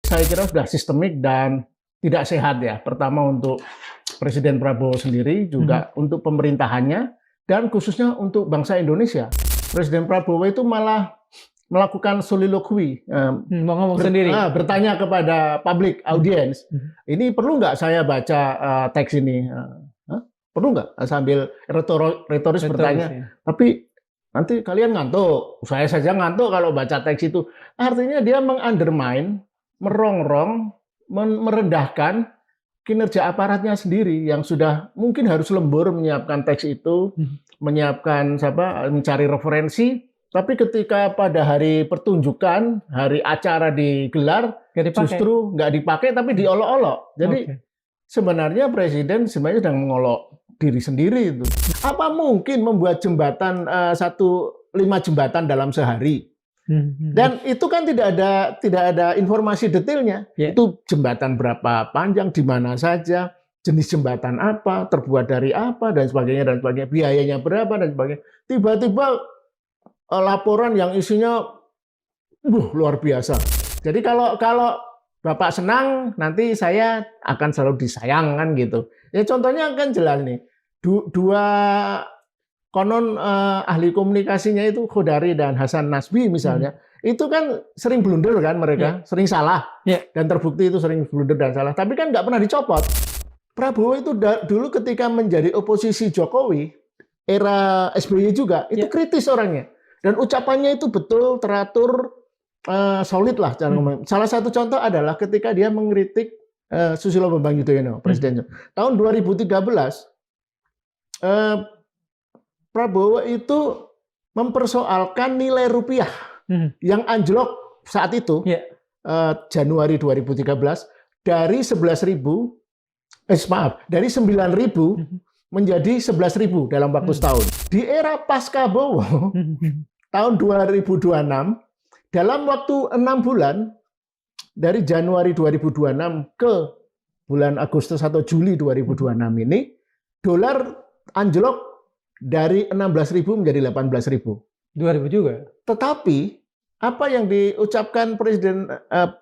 Saya kira sudah sistemik dan tidak sehat ya. Pertama untuk Presiden Prabowo sendiri, juga untuk pemerintahannya, dan khususnya untuk bangsa Indonesia. Presiden Prabowo itu malah melakukan soliloquy, Mau ngomong sendiri. bertanya kepada public audience, ini perlu nggak saya baca teks ini? Perlu nggak? Sambil retoris bertanya, ya. tapi nanti kalian ngantuk, saya saja ngantuk kalau baca teks itu. Artinya dia mengundermine, merongrong, merendahkan kinerja aparatnya sendiri yang sudah mungkin harus lembur menyiapkan teks itu, menyiapkan mencari referensi, tapi ketika pada hari pertunjukan, hari acara digelar, justru nggak dipakai tapi diolok-olok. Jadi sebenarnya Presiden sedang mengolok diri sendiri itu. Apa mungkin membuat jembatan 5 jembatan dalam sehari? Dan itu kan tidak ada informasi detailnya. Itu jembatan berapa panjang, di mana saja, jenis jembatan apa, terbuat dari apa, dan sebagainya, biayanya berapa, dan sebagainya. Tiba-tiba laporan yang isinya luar biasa. Jadi kalau Bapak senang, nanti saya akan selalu disayangkan gitu. Ya contohnya kan jelas nih, dua konon ahli komunikasinya itu Khodari dan Hasan Nasbi misalnya, itu kan sering blunder kan mereka, sering salah, dan terbukti itu sering blunder dan salah, tapi kan nggak pernah dicopot. Prabowo itu dulu ketika menjadi oposisi Jokowi, era SBY juga, itu kritis orangnya, dan ucapannya itu betul teratur, solid lah cara ngomong. Salah satu contoh adalah ketika dia mengkritik Susilo Bambang Yudhoyono, presidennya. Tahun 2013, Prabowo itu mempersoalkan nilai rupiah yang anjlok saat itu, Januari 2013, dari 11.000, dari 9.000 menjadi 11.000 dalam waktu setahun. Di era pasca Bowo, tahun 2026, dalam waktu 6 bulan, dari Januari 2026 ke bulan Agustus atau Juli 2026 ini, dolar anjlok dari 16.000 menjadi 18.000. 2.000 juga. Tetapi apa yang diucapkan Presiden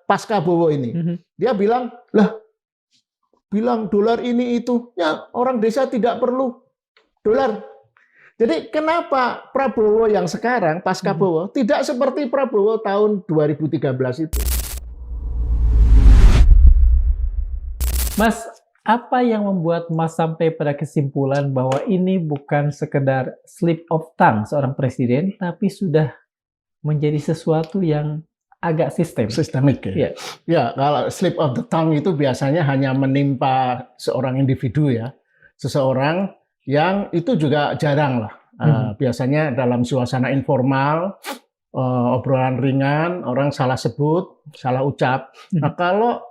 pasca Bowo ini, dia bilang dolar ini itu, ya orang desa tidak perlu dolar. Jadi kenapa Prabowo yang sekarang pasca Bowo tidak seperti Prabowo tahun 2013 itu? Mas, apa yang membuat Mas sampai pada kesimpulan bahwa ini bukan sekedar slip of tongue seorang presiden, tapi sudah menjadi sesuatu yang agak sistemik ya? Ya, kalau slip of the tongue itu biasanya hanya menimpa seorang individu ya, seseorang yang itu juga jarang lah. Biasanya dalam suasana informal, obrolan ringan, orang salah sebut, salah ucap. Nah, kalau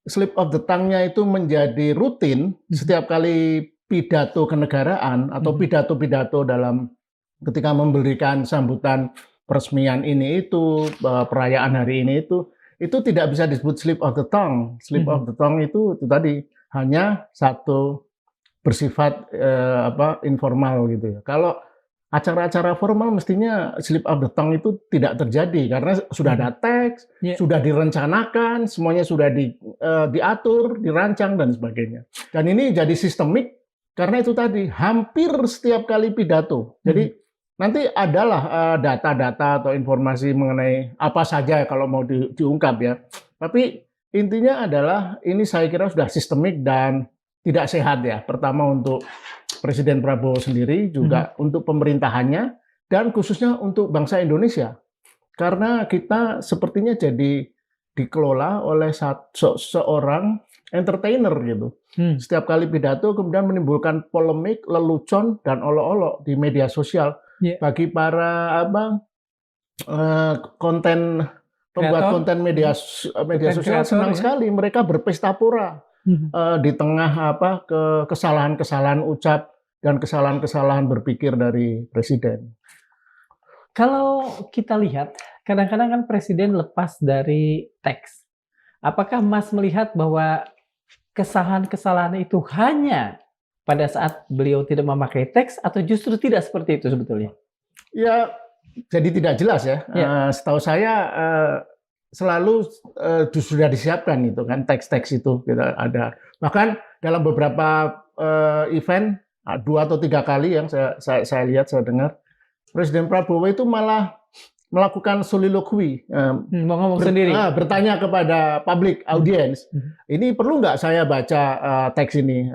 slip of the tongue-nya itu menjadi rutin setiap kali pidato kenegaraan atau pidato-pidato dalam ketika memberikan sambutan peresmian ini itu, perayaan hari ini itu tidak bisa disebut slip of the tongue. Slip of the tongue itu tadi hanya satu bersifat informal gitu ya. Kalau acara-acara formal mestinya slip of the tongue itu tidak terjadi karena sudah ada teks, sudah direncanakan, semuanya sudah diatur, dirancang dan sebagainya. Dan ini jadi sistemik karena itu tadi hampir setiap kali pidato. Jadi nanti adalah data-data atau informasi mengenai apa saja kalau mau diungkap ya. Tapi intinya adalah ini saya kira sudah sistemik dan tidak sehat ya. Pertama untuk Presiden Prabowo sendiri, juga untuk pemerintahannya, dan khususnya untuk bangsa Indonesia. Karena kita sepertinya jadi dikelola oleh seorang entertainer gitu. Setiap kali pidato kemudian menimbulkan polemik, lelucon, dan olok-olok di media sosial. Bagi para pembuat konten media sosial senang sekali, mereka berpesta pora. Di tengah kesalahan-kesalahan ucap dan kesalahan-kesalahan berpikir dari presiden. Kalau kita lihat, kadang-kadang kan presiden lepas dari teks. Apakah Mas melihat bahwa kesalahan-kesalahan itu hanya pada saat beliau tidak memakai teks atau justru tidak seperti itu sebetulnya? Ya, jadi tidak jelas ya. Setahu saya selalu sudah disiapkan itu kan teks-teks itu kita ada. Bahkan dalam beberapa event 2 atau 3 kali yang saya lihat, saya dengar Presiden Prabowo itu malah melakukan soliloquy, ngomong sendiri. bertanya kepada public audience, ini perlu nggak saya baca teks ini?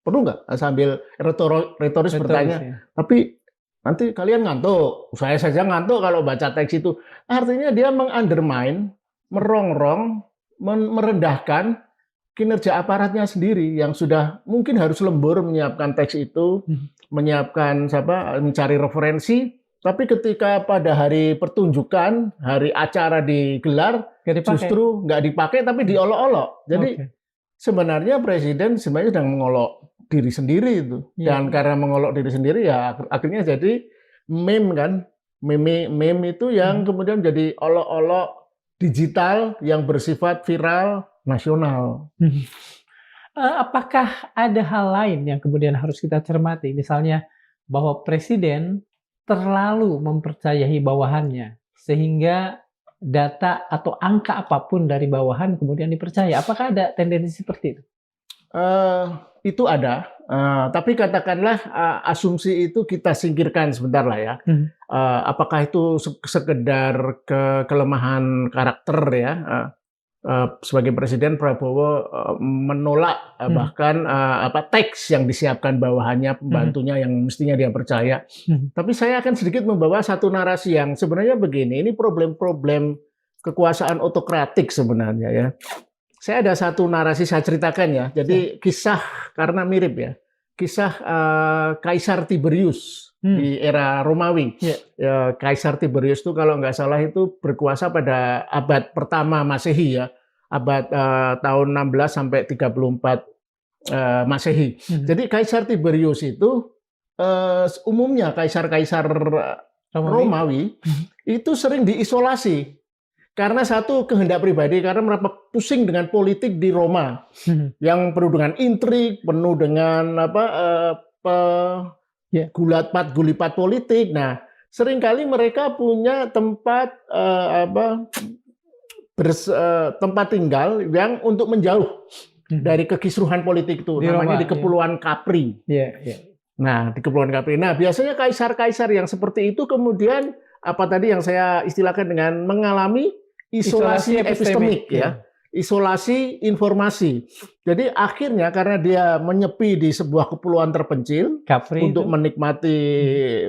Perlu nggak? Sambil retoris bertanya. Ya. Tapi nanti kalian ngantuk. Saya saja ngantuk kalau baca teks itu. Artinya dia mengundermine, merongrong, merendahkan kinerja aparatnya sendiri yang sudah mungkin harus lembur menyiapkan teks itu, menyiapkan mencari referensi. Tapi ketika pada hari pertunjukan, hari acara digelar, justru nggak dipakai, tapi diolok-olok. Jadi sebenarnya Presiden sedang mengolok diri sendiri itu. Dan karena mengolok diri sendiri ya akhirnya jadi meme kan. Meme itu yang kemudian jadi olok-olok digital yang bersifat viral nasional. Apakah ada hal lain yang kemudian harus kita cermati? Misalnya bahwa Presiden terlalu mempercayai bawahannya sehingga data atau angka apapun dari bawahan kemudian dipercaya. Apakah ada tendensi seperti itu? Itu ada, tapi katakanlah asumsi itu kita singkirkan sebentar lah ya. Apakah itu sekedar kelemahan karakter ya? Sebagai Presiden Prabowo menolak bahkan teks yang disiapkan bawahannya, pembantunya yang mestinya dia percaya. Tapi saya akan sedikit membawa satu narasi yang sebenarnya begini, ini problem-problem kekuasaan otokratik sebenarnya ya. Saya ada satu narasi saya ceritakan ya. Jadi kisah karena mirip ya. Kisah Kaisar Tiberius di era Romawi. Kaisar Tiberius itu kalau nggak salah itu berkuasa pada abad pertama Masehi ya. Abad tahun 16 sampai 34 Masehi. Jadi Kaisar Tiberius itu umumnya kaisar-kaisar Romawi itu sering diisolasi. Karena satu kehendak pribadi, karena mereka pusing dengan politik di Roma, yang penuh dengan intrik, penuh dengan gulipat politik. Nah, seringkali mereka punya tempat tempat tinggal yang untuk menjauh dari kekisruhan politik itu, namanya Roma, di Kepulauan Capri. Nah, di Kepulauan Capri. Nah, biasanya kaisar-kaisar yang seperti itu kemudian tadi yang saya istilahkan dengan mengalami isolasi epistemik ya. Isolasi informasi. Jadi akhirnya karena dia menyepi di sebuah kepulauan terpencil untuk menikmati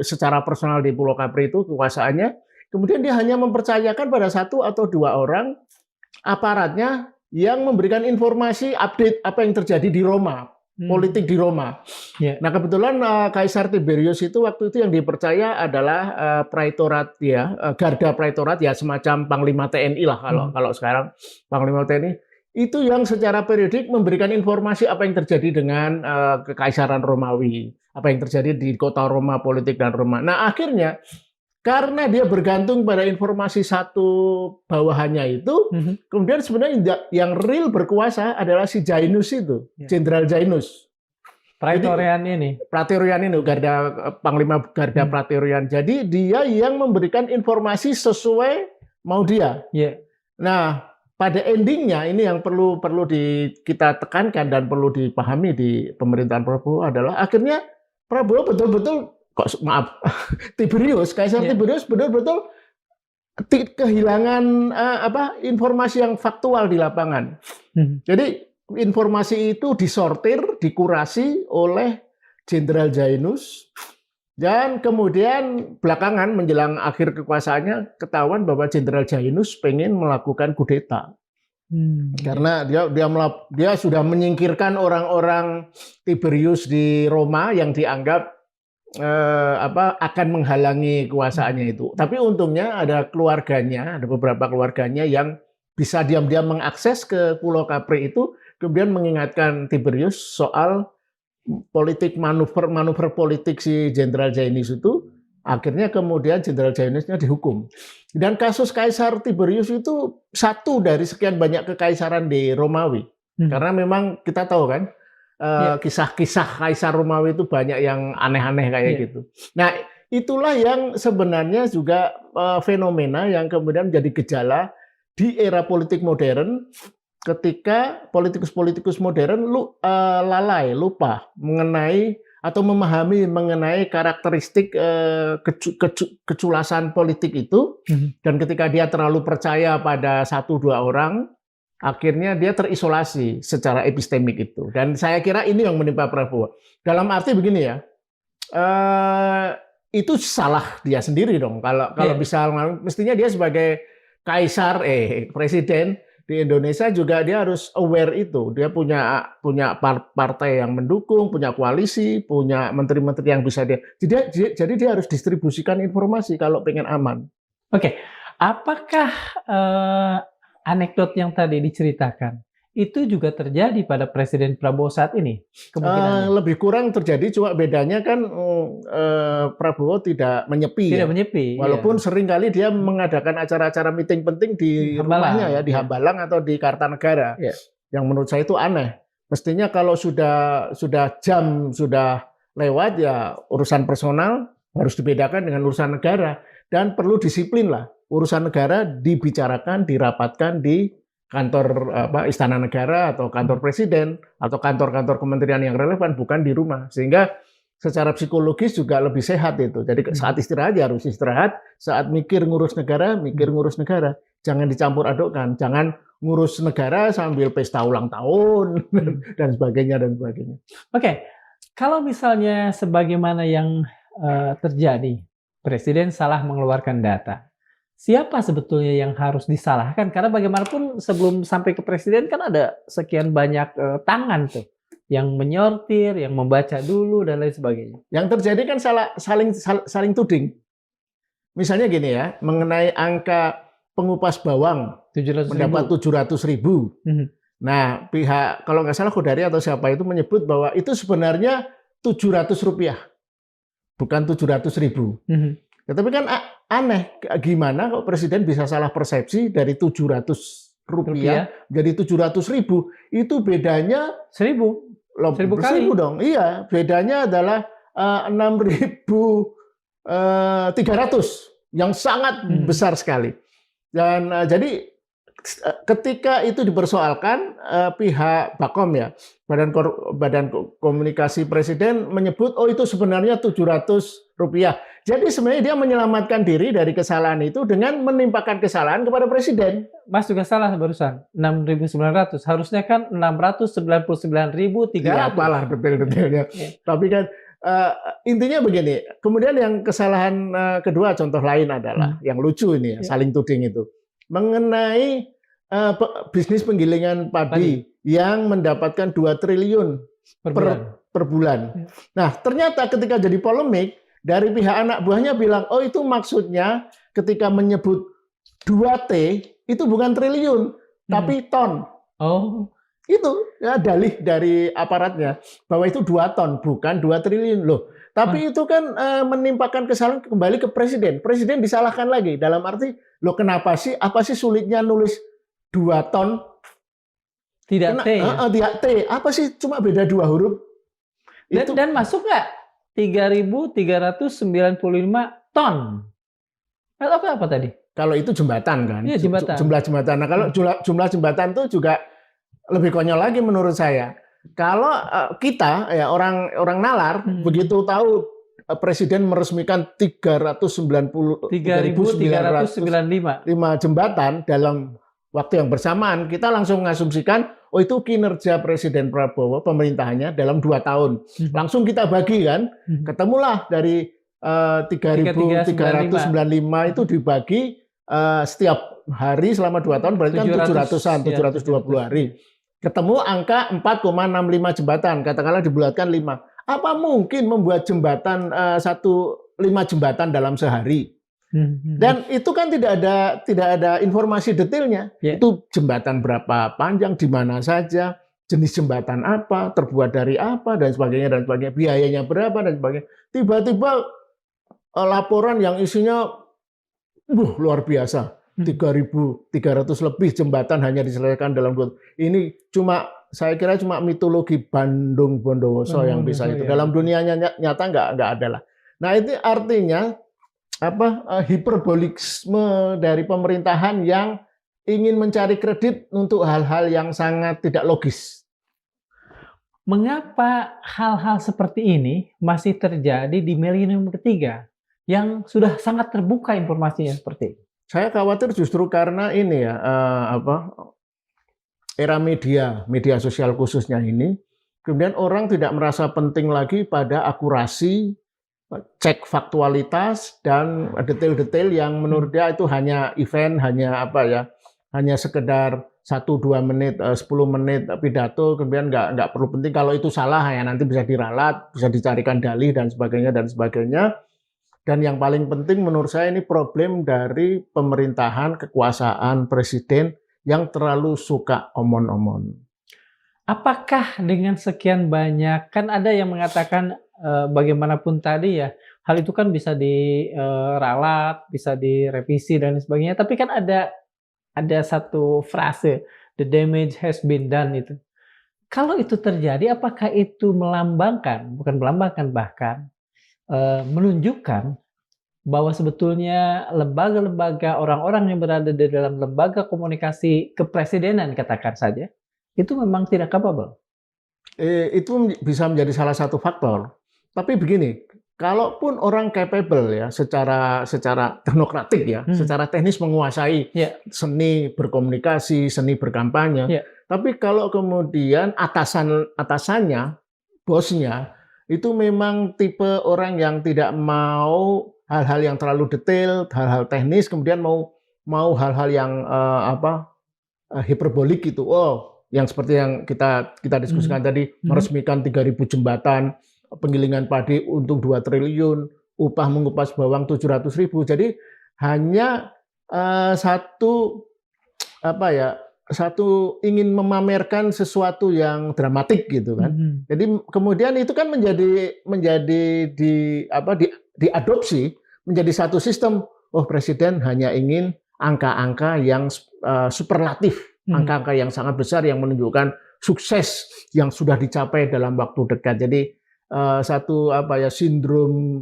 secara personal di Pulau Capri itu kekuasaannya, kemudian dia hanya mempercayakan pada 1 atau 2 orang aparatnya yang memberikan informasi update apa yang terjadi di Roma. Politik di Roma. Nah kebetulan Kaisar Tiberius itu waktu itu yang dipercaya adalah praetorat ya, garda praetorat ya, semacam panglima TNI lah kalau sekarang panglima TNI itu yang secara periodik memberikan informasi apa yang terjadi dengan kekaisaran Romawi, apa yang terjadi di kota Roma, politik dan Roma. Nah akhirnya karena dia bergantung pada informasi satu bawahannya itu, kemudian sebenarnya yang real berkuasa adalah si Jainus itu, Jenderal Jainus. Praetorian ini, Panglima Garda Praetorian. Jadi dia yang memberikan informasi sesuai mau dia. Nah, pada endingnya ini yang perlu kita tekankan dan perlu dipahami di pemerintahan Prabowo adalah akhirnya Prabowo betul-betul Tiberius, Kaisar Tiberius betul-betul kehilangan informasi yang faktual di lapangan. Jadi informasi itu disortir, dikurasi oleh Jenderal Jainus, dan kemudian belakangan menjelang akhir kekuasaannya ketahuan bahwa Jenderal Jainus pengen melakukan kudeta. Karena dia sudah menyingkirkan orang-orang Tiberius di Roma yang dianggap akan menghalangi kuasaannya itu. Tapi untungnya ada beberapa keluarganya yang bisa diam-diam mengakses ke Pulau Capri itu, kemudian mengingatkan Tiberius soal manuver politik si Jenderal Jainus itu. Akhirnya kemudian Jenderal Jainusnya dihukum. Dan kasus Kaisar Tiberius itu satu dari sekian banyak kekaisaran di Romawi. Karena memang kita tahu kan, kisah-kisah Kaisar Romawi itu banyak yang aneh-aneh kayak gitu. Nah, itulah yang sebenarnya juga fenomena yang kemudian menjadi gejala di era politik modern, ketika politikus-politikus modern lalai, lupa mengenai atau memahami mengenai karakteristik keculasan politik itu, dan ketika dia terlalu percaya pada 1-2 orang, akhirnya dia terisolasi secara epistemik itu. Dan saya kira ini yang menimpa Prabowo. Dalam arti begini ya, itu salah dia sendiri dong. Kalau bisa, mestinya dia sebagai kaisar, presiden di Indonesia juga dia harus aware itu. Dia punya partai yang mendukung, punya koalisi, punya menteri-menteri yang bisa dia. Jadi dia harus distribusikan informasi kalau pengen aman. Oke, apakah anekdot yang tadi diceritakan itu juga terjadi pada Presiden Prabowo saat ini? Lebih kurang terjadi, cuma bedanya kan Prabowo tidak menyepi. Tidak menyepi. Walaupun seringkali dia mengadakan acara-acara meeting penting di rumahnya ya, di Hambalang atau di Kartanegara. Yang menurut saya itu aneh. Mestinya kalau sudah jam sudah lewat ya urusan personal harus dibedakan dengan urusan negara, dan perlu disiplin lah. Urusan negara dibicarakan, dirapatkan di kantor Istana Negara atau kantor Presiden atau kantor-kantor kementerian yang relevan, bukan di rumah. Sehingga secara psikologis juga lebih sehat itu. Jadi saat istirahat ya harus istirahat, saat mikir ngurus negara, mikir ngurus negara. Jangan dicampur adukkan, jangan ngurus negara sambil pesta ulang tahun dan sebagainya dan sebagainya. Oke, kalau misalnya sebagaimana yang terjadi, Presiden salah mengeluarkan data. Siapa sebetulnya yang harus disalahkan? Karena bagaimanapun sebelum sampai ke presiden kan ada sekian banyak tangan tuh yang menyortir, yang membaca dulu dan lain sebagainya. Yang terjadi kan saling tuding. Misalnya gini ya, mengenai angka pengupas bawang 700.000. mendapat 700.000. Nah, pihak kalau nggak salah Kodari atau siapa itu menyebut bahwa itu sebenarnya Rp700, bukan 700.000. Tetapi kan aneh, gimana kok presiden bisa salah persepsi dari 700 rupiah jadi 700.000? Itu bedanya 1.000 kali dong. Iya, bedanya adalah 6.300 yang sangat besar sekali. Dan jadi ketika itu dipersoalkan, pihak Bakom ya, Badan Komunikasi Presiden menyebut, oh itu sebenarnya Rp700. Jadi sebenarnya dia menyelamatkan diri dari kesalahan itu dengan menimpakan kesalahan kepada Presiden. Mas juga salah barusan, 6.900. Harusnya kan 699.300. Ya, apalah detail-detailnya. Tapi kan intinya begini. Kemudian yang kesalahan kedua, contoh lain adalah yang lucu ini ya, saling tuding itu. Mengenai bisnis penggilingan padi yang mendapatkan 2 triliun per bulan. Nah, ternyata ketika jadi polemik, dari pihak anak buahnya bilang, oh itu maksudnya ketika menyebut 2T, itu bukan triliun, tapi ton. Oh, itu ya, dalih dari aparatnya, bahwa itu 2 ton, bukan 2 triliun. Loh, tapi itu kan menimpakan kesalahan kembali ke Presiden. Presiden disalahkan lagi, dalam arti, loh kenapa sih, apa sih sulitnya nulis 2 ton? Tidak T. Tidak T. Apa sih cuma beda 2 huruf? Dan masuk nggak 3.395 ton? Apa tadi? Kalau itu jembatan kan? Iya, jembatan. Jumlah jembatan. Nah, kalau jumlah jembatan itu juga lebih konyol lagi menurut saya. Kalau kita ya orang nalar begitu tahu Presiden meresmikan 395 jembatan dalam waktu yang bersamaan, kita langsung mengasumsikan, oh itu kinerja Presiden Prabowo, pemerintahannya dalam 2 tahun. Langsung kita bagi kan, ketemulah dari 3.395 itu dibagi setiap hari selama 2 tahun, berarti kan 720 hari. Ketemu angka 4,65 jembatan, katakanlah dibulatkan 5. Apa mungkin membuat jembatan 5 jembatan dalam sehari? Dan itu kan tidak ada informasi detailnya. Itu jembatan berapa panjang, di mana saja, jenis jembatan apa, terbuat dari apa, dan sebagainya, biayanya berapa, dan sebagainya. Tiba-tiba laporan yang isinya luar biasa. 3.300 lebih jembatan hanya diselesaikan dalam 2 tahun. Ini saya kira cuma mitologi Bandung Bondowoso yang bisa itu. Dalam dunia nyata nggak ada lah. Nah, itu artinya hiperbolisme dari pemerintahan yang ingin mencari kredit untuk hal-hal yang sangat tidak logis. Mengapa hal-hal seperti ini masih terjadi di milenium ketiga yang sudah sangat terbuka informasinya seperti itu? Saya khawatir justru karena ini ya, era media sosial khususnya ini, kemudian orang tidak merasa penting lagi pada akurasi, cek faktualitas dan detail-detail yang menurut dia itu hanya event, hanya apa ya, hanya sekedar 1-2 menit, 10 menit pidato, kemudian nggak perlu penting. Kalau itu salah ya nanti bisa diralat, bisa dicarikan dalih dan sebagainya dan sebagainya. Dan yang paling penting menurut saya ini problem dari pemerintahan, kekuasaan presiden yang terlalu suka omon-omon. Apakah dengan sekian banyak, kan ada yang mengatakan bagaimanapun tadi ya, hal itu kan bisa diralat, bisa direvisi dan sebagainya. Tapi kan ada satu frase, the damage has been done itu. Kalau itu terjadi, apakah itu melambangkan, bukan melambangkan bahkan, menunjukkan bahwa sebetulnya lembaga-lembaga, orang-orang yang berada di dalam lembaga komunikasi kepresidenan katakan saja, itu memang tidak capable? Itu bisa menjadi salah satu faktor. Tapi begini, kalaupun orang capable ya secara teknokratik ya, secara teknis menguasai seni berkomunikasi, seni berkampanye, tapi kalau kemudian atasannya, bosnya, itu memang tipe orang yang tidak mau hal-hal yang terlalu detail, hal-hal teknis, kemudian mau hal-hal yang hiperbolik gitu. Oh, yang seperti yang kita diskusikan tadi, meresmikan 3.000 jembatan, penggilingan padi untung 2 triliun, upah mengupas bawang 700.000. Jadi hanya satu ingin memamerkan sesuatu yang dramatik gitu kan. Jadi kemudian itu kan menjadi diadopsi menjadi satu sistem. Oh, presiden hanya ingin angka-angka yang superlatif, angka-angka yang sangat besar yang menunjukkan sukses yang sudah dicapai dalam waktu dekat. Jadi sindrom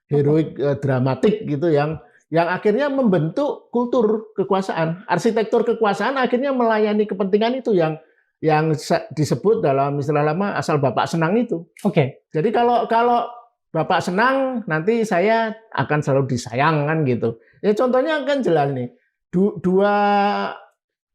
heroik dramatik gitu yang akhirnya membentuk kultur kekuasaan, arsitektur kekuasaan akhirnya melayani kepentingan itu yang disebut dalam istilah lama asal bapak senang itu. Oke. Jadi kalau bapak senang, nanti saya akan selalu disayang kan gitu. Ya contohnya kan jelas nih, dua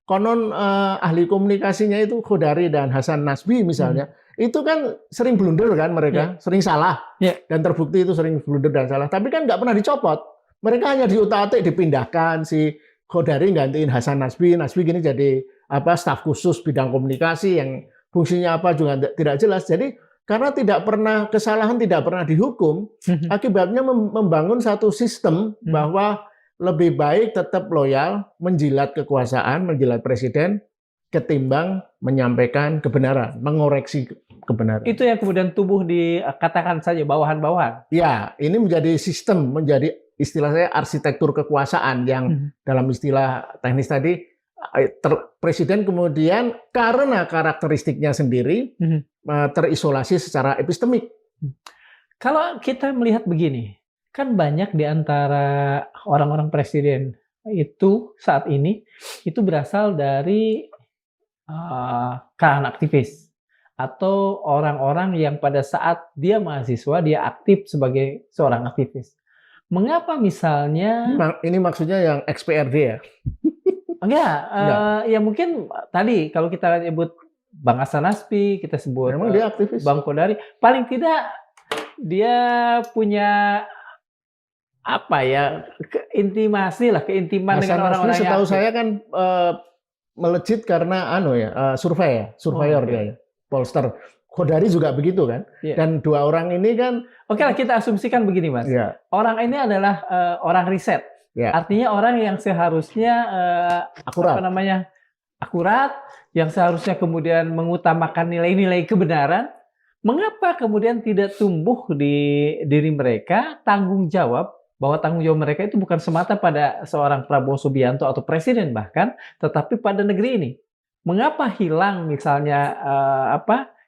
konon ahli komunikasinya itu Khodari dan Hasan Nasbi misalnya, itu kan sering blunder kan mereka, sering salah, dan terbukti itu sering blunder dan salah. Tapi kan nggak pernah dicopot. Mereka hanya diutak-atik dipindahkan, si Khodari gantiin Hasan Nasbi gini jadi staf khusus bidang komunikasi yang fungsinya apa juga tidak jelas. Jadi karena kesalahan tidak pernah dihukum, akibatnya membangun satu sistem bahwa lebih baik tetap loyal menjilat kekuasaan, menjilat presiden ketimbang menyampaikan kebenaran, mengoreksi kebenaran. Itu yang kemudian tumbuh di katakan saja bawahan-bawahan. Ya, ini menjadi sistem, menjadi istilah saya arsitektur kekuasaan yang dalam istilah teknis tadi presiden kemudian karena karakteristiknya sendiri terisolasi secara epistemik. Kalau kita melihat begini, kan banyak di antara orang-orang presiden itu saat ini itu berasal dari kalangan aktivis atau orang-orang yang pada saat dia mahasiswa dia aktif sebagai seorang aktivis. Mengapa misalnya ini maksudnya yang ex-PRD ya? Enggak. Ya mungkin tadi kalau kita sebut Bang Hasan Nasbi, kita sebut memang dia aktivis. Bang Khodari, paling tidak dia punya keintiman dengan orang-orang yang setahu saya kan melejit karena surveyor dia ya, pollster. Khodari juga begitu kan, dan dua orang ini kan. Oke lah kita asumsikan begini Mas, orang ini adalah orang riset, artinya orang yang seharusnya akurat, yang seharusnya kemudian mengutamakan nilai-nilai kebenaran. Mengapa kemudian tidak tumbuh di diri mereka tanggung jawab bahwa tanggung jawab mereka itu bukan semata pada seorang Prabowo Subianto atau presiden bahkan, tetapi pada negeri ini. Mengapa hilang misalnya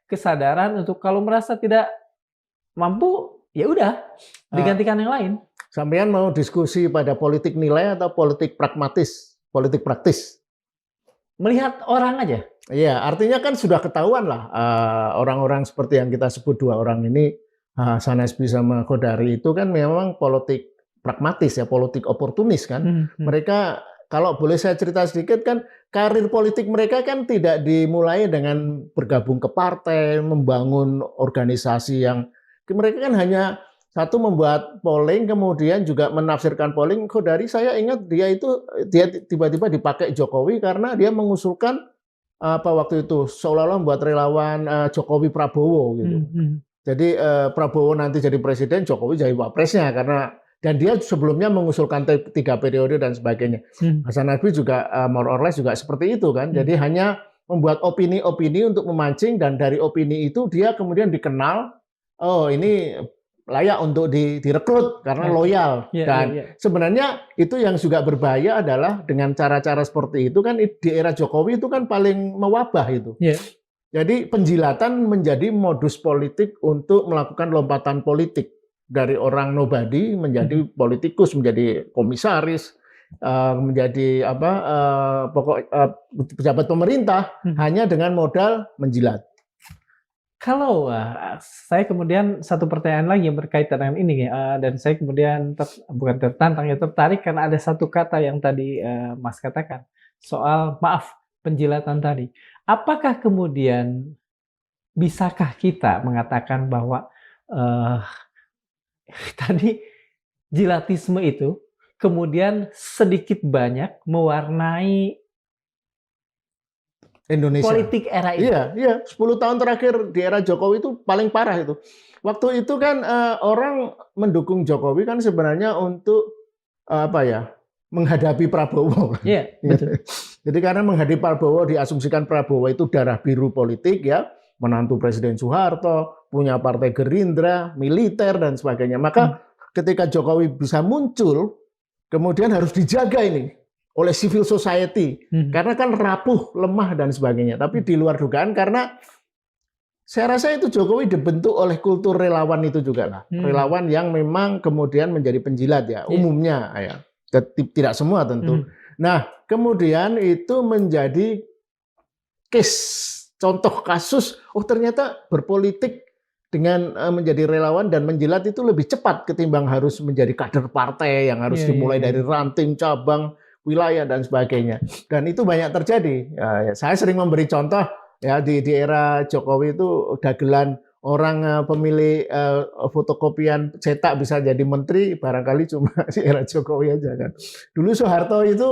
kesadaran untuk kalau merasa tidak mampu ya udah Ah, digantikan yang lain. Sampean mau diskusi pada politik nilai atau politik pragmatis, politik praktis? Melihat orang aja. Iya, artinya kan sudah ketahuan lah orang-orang seperti yang kita sebut dua orang ini, Hasan Hasbi sama Khodari itu kan memang politik pragmatis ya, politik oportunis kan. Mereka kalau boleh saya cerita sedikit kan karir politik mereka kan tidak dimulai dengan bergabung ke partai, membangun organisasi yang mereka kan hanya satu membuat polling, kemudian juga menafsirkan polling. Khodari saya ingat dia tiba-tiba dipakai Jokowi karena dia mengusulkan apa waktu itu seolah-olah membuat relawan Jokowi Prabowo gitu. Jadi Prabowo nanti jadi presiden, Jokowi jadi wapresnya karena dan dia sebelumnya mengusulkan 3 periode dan sebagainya. Hasan Hasbi juga more or less juga seperti itu kan. Jadi hanya membuat opini-opini untuk memancing dan dari opini itu dia kemudian dikenal. Oh ini layak untuk direkrut karena loyal dan sebenarnya itu yang juga berbahaya adalah dengan cara-cara seperti itu kan di era Jokowi itu kan paling mewabah itu. Jadi penjilatan menjadi modus politik untuk melakukan lompatan politik dari orang nobody menjadi politikus, menjadi komisaris, menjadi pejabat pemerintah hanya dengan modal menjilat. Kalau saya kemudian satu pertanyaan lagi yang berkaitan dengan ini dan saya kemudian bukan tertantang ya tertarik karena ada satu kata yang tadi Mas katakan soal maaf penjilatan tadi. Apakah kemudian bisakah kita mengatakan bahwa tadi jilatisme itu kemudian sedikit banyak mewarnai Indonesia. Politik era ini. Iya, 10 tahun terakhir di era Jokowi itu paling parah itu. Waktu itu kan orang mendukung Jokowi kan sebenarnya untuk menghadapi Prabowo. Iya, betul. Jadi karena menghadapi Prabowo diasumsikan Prabowo itu darah biru politik ya, menantu Presiden Soeharto, punya partai Gerindra, militer dan sebagainya. Maka ketika Jokowi bisa muncul, kemudian harus dijaga ini oleh civil society karena kan rapuh, lemah dan sebagainya. Tapi di luar dugaan karena saya rasa itu Jokowi dibentuk oleh kultur relawan itu juga lah. Relawan yang memang kemudian menjadi penjilat ya, umumnya ya. Tidak semua tentu. Nah, kemudian itu menjadi case, contoh kasus, oh ternyata berpolitik dengan menjadi relawan dan menjilat itu lebih cepat ketimbang harus menjadi kader partai yang harus dimulai dari ranting, cabang, wilayah dan sebagainya. Dan itu banyak terjadi. Saya sering memberi contoh ya di era Jokowi itu dagelan orang pemilih fotokopian cetak bisa jadi menteri barangkali cuma di era Jokowi aja kan. Dulu Soeharto itu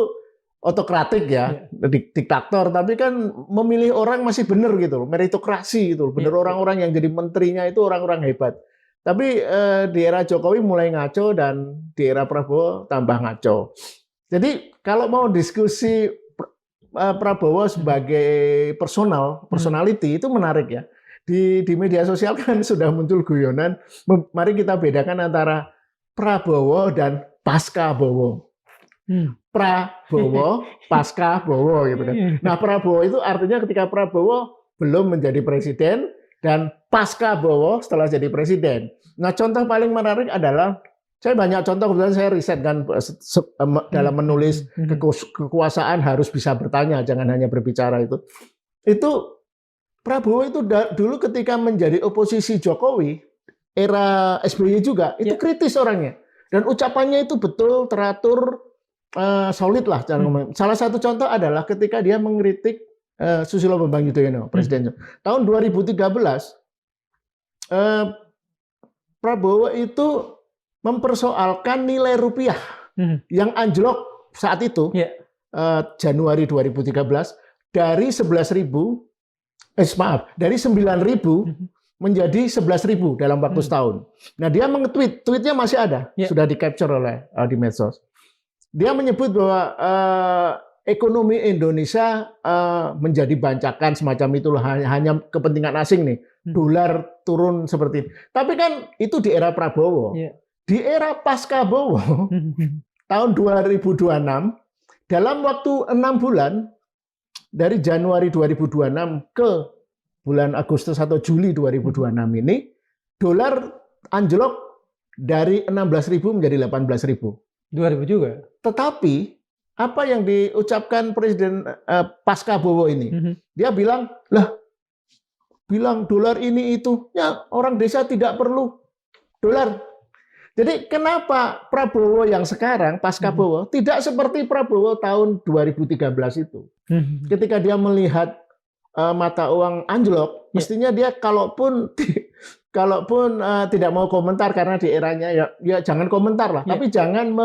otokratik ya, diktator, tapi kan memilih orang masih benar gitu, meritokrasi gitu, benar orang-orang yang jadi menterinya itu orang-orang hebat. Tapi di era Jokowi mulai ngaco dan di era Prabowo tambah ngaco. Jadi kalau mau diskusi Prabowo sebagai personality itu menarik ya. Di media sosial kan sudah muncul guyonan, mari kita bedakan antara Prabowo dan Pasca Bowo. Prabowo, Pasca Bowo gitu kan. Nah, Prabowo itu artinya ketika Prabowo belum menjadi presiden dan Pasca Bowo setelah jadi presiden. Nah, contoh paling menarik adalah saya banyak contoh, kebetulan saya riset kan dalam menulis kekuasaan harus bisa bertanya, jangan hanya berbicara itu. Itu Prabowo itu dulu ketika menjadi oposisi Jokowi, era SBY juga, itu kritis orangnya. Dan ucapannya itu betul, teratur, solid lah. Salah satu contoh adalah ketika dia mengkritik Susilo Bambang Yudhoyono, Presiden. Tahun 2013, Prabowo itu mempersoalkan nilai rupiah yang anjlok saat itu Januari 2013 dari 11.000 dari 9.000 menjadi 11.000 dalam waktu setahun. Nah, dia tweetnya masih ada, sudah di-capture oleh di medsos. Dia menyebut bahwa ekonomi Indonesia menjadi bancakan semacam itulah, hanya kepentingan asing nih. Dolar turun seperti ini. Tapi kan itu di era Prabowo. Di era Pasca Bowo, tahun 2026, dalam waktu 6 bulan, dari Januari 2026 ke bulan Agustus atau Juli 2026 ini, dolar anjlok dari 16.000 menjadi 18.000. 2000 juga. Tetapi apa yang diucapkan Presiden pasca Bowo ini, dia bilang dolar ini itu, ya orang desa tidak perlu dolar. Jadi kenapa Prabowo yang sekarang pasca Bowo tidak seperti Prabowo tahun 2013 itu? Ketika dia melihat mata uang anjlok, mestinya dia kalaupun tidak mau komentar karena di eranya ya jangan komentar lah, tapi jangan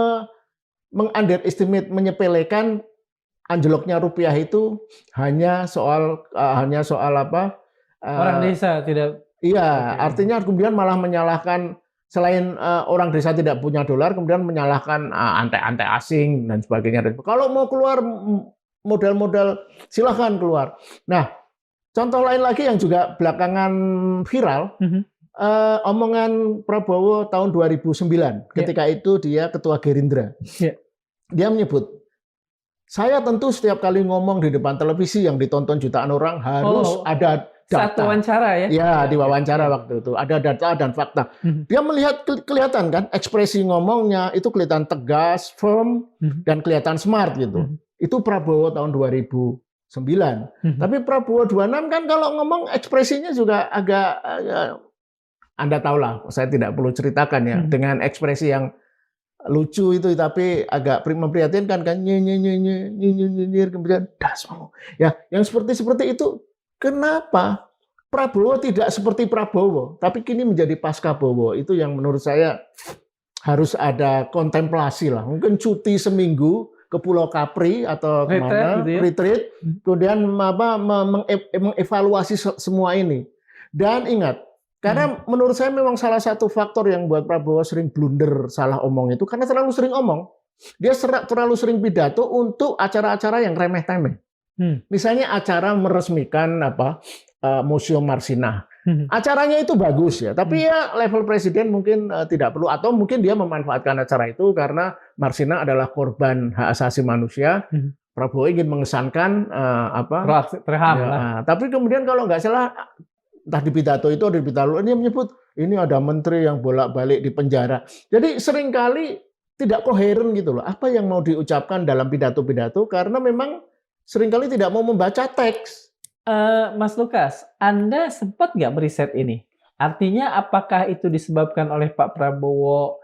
mengunderestimate, menyepelekan anjloknya rupiah itu hanya soal apa? Orang desa tidak. Iya, artinya kemudian malah menyalahkan selain orang desa tidak punya dolar, kemudian menyalahkan ante-ante asing dan sebagainya. Kalau mau keluar modal-modal silahkan keluar. Nah, contoh lain lagi yang juga belakangan viral, omongan Prabowo tahun 2009, ketika itu dia ketua Gerindra. Dia menyebut, saya tentu setiap kali ngomong di depan televisi yang ditonton jutaan orang harus ada data. Satu wawancara ya? Ya, di wawancara waktu itu. Ada data dan fakta. Dia melihat, kelihatan kan, ekspresi ngomongnya itu kelihatan tegas, firm, dan kelihatan smart gitu. Itu Prabowo tahun 2009. Tapi Prabowo 26 kan kalau ngomong ekspresinya juga agak, Anda tahulah, saya tidak perlu ceritakan ya, dengan ekspresi yang lucu itu, tapi agak memprihatinkan kan, nyinyir, kemudian dasmu. Ya, yang seperti itu. Kenapa Prabowo tidak seperti Prabowo, tapi kini menjadi pasca Bowo? Itu yang menurut saya harus ada kontemplasi lah. Mungkin cuti seminggu ke Pulau Capri atau kemana, retreat, kemudian mengevaluasi semua ini. Dan ingat, karena menurut saya memang salah satu faktor yang buat Prabowo sering blunder, salah omong itu karena terlalu sering omong. Dia terlalu sering pidato untuk acara-acara yang remeh-temeh. Misalnya acara meresmikan Museum Marsinah. Acaranya itu bagus ya, tapi ya level presiden mungkin tidak perlu, atau mungkin dia memanfaatkan acara itu karena Marsinah adalah korban hak asasi manusia. Prabowo ingin mengesankan tapi kemudian kalau nggak salah entah di pidato itu ada di pidato ini menyebut ini ada menteri yang bolak-balik di penjara. Jadi seringkali tidak koheren gitu loh. Apa yang mau diucapkan dalam pidato-pidato karena memang seringkali tidak mau membaca teks. Mas Lukas, Anda sempat nggak meriset ini? Artinya apakah itu disebabkan oleh Pak Prabowo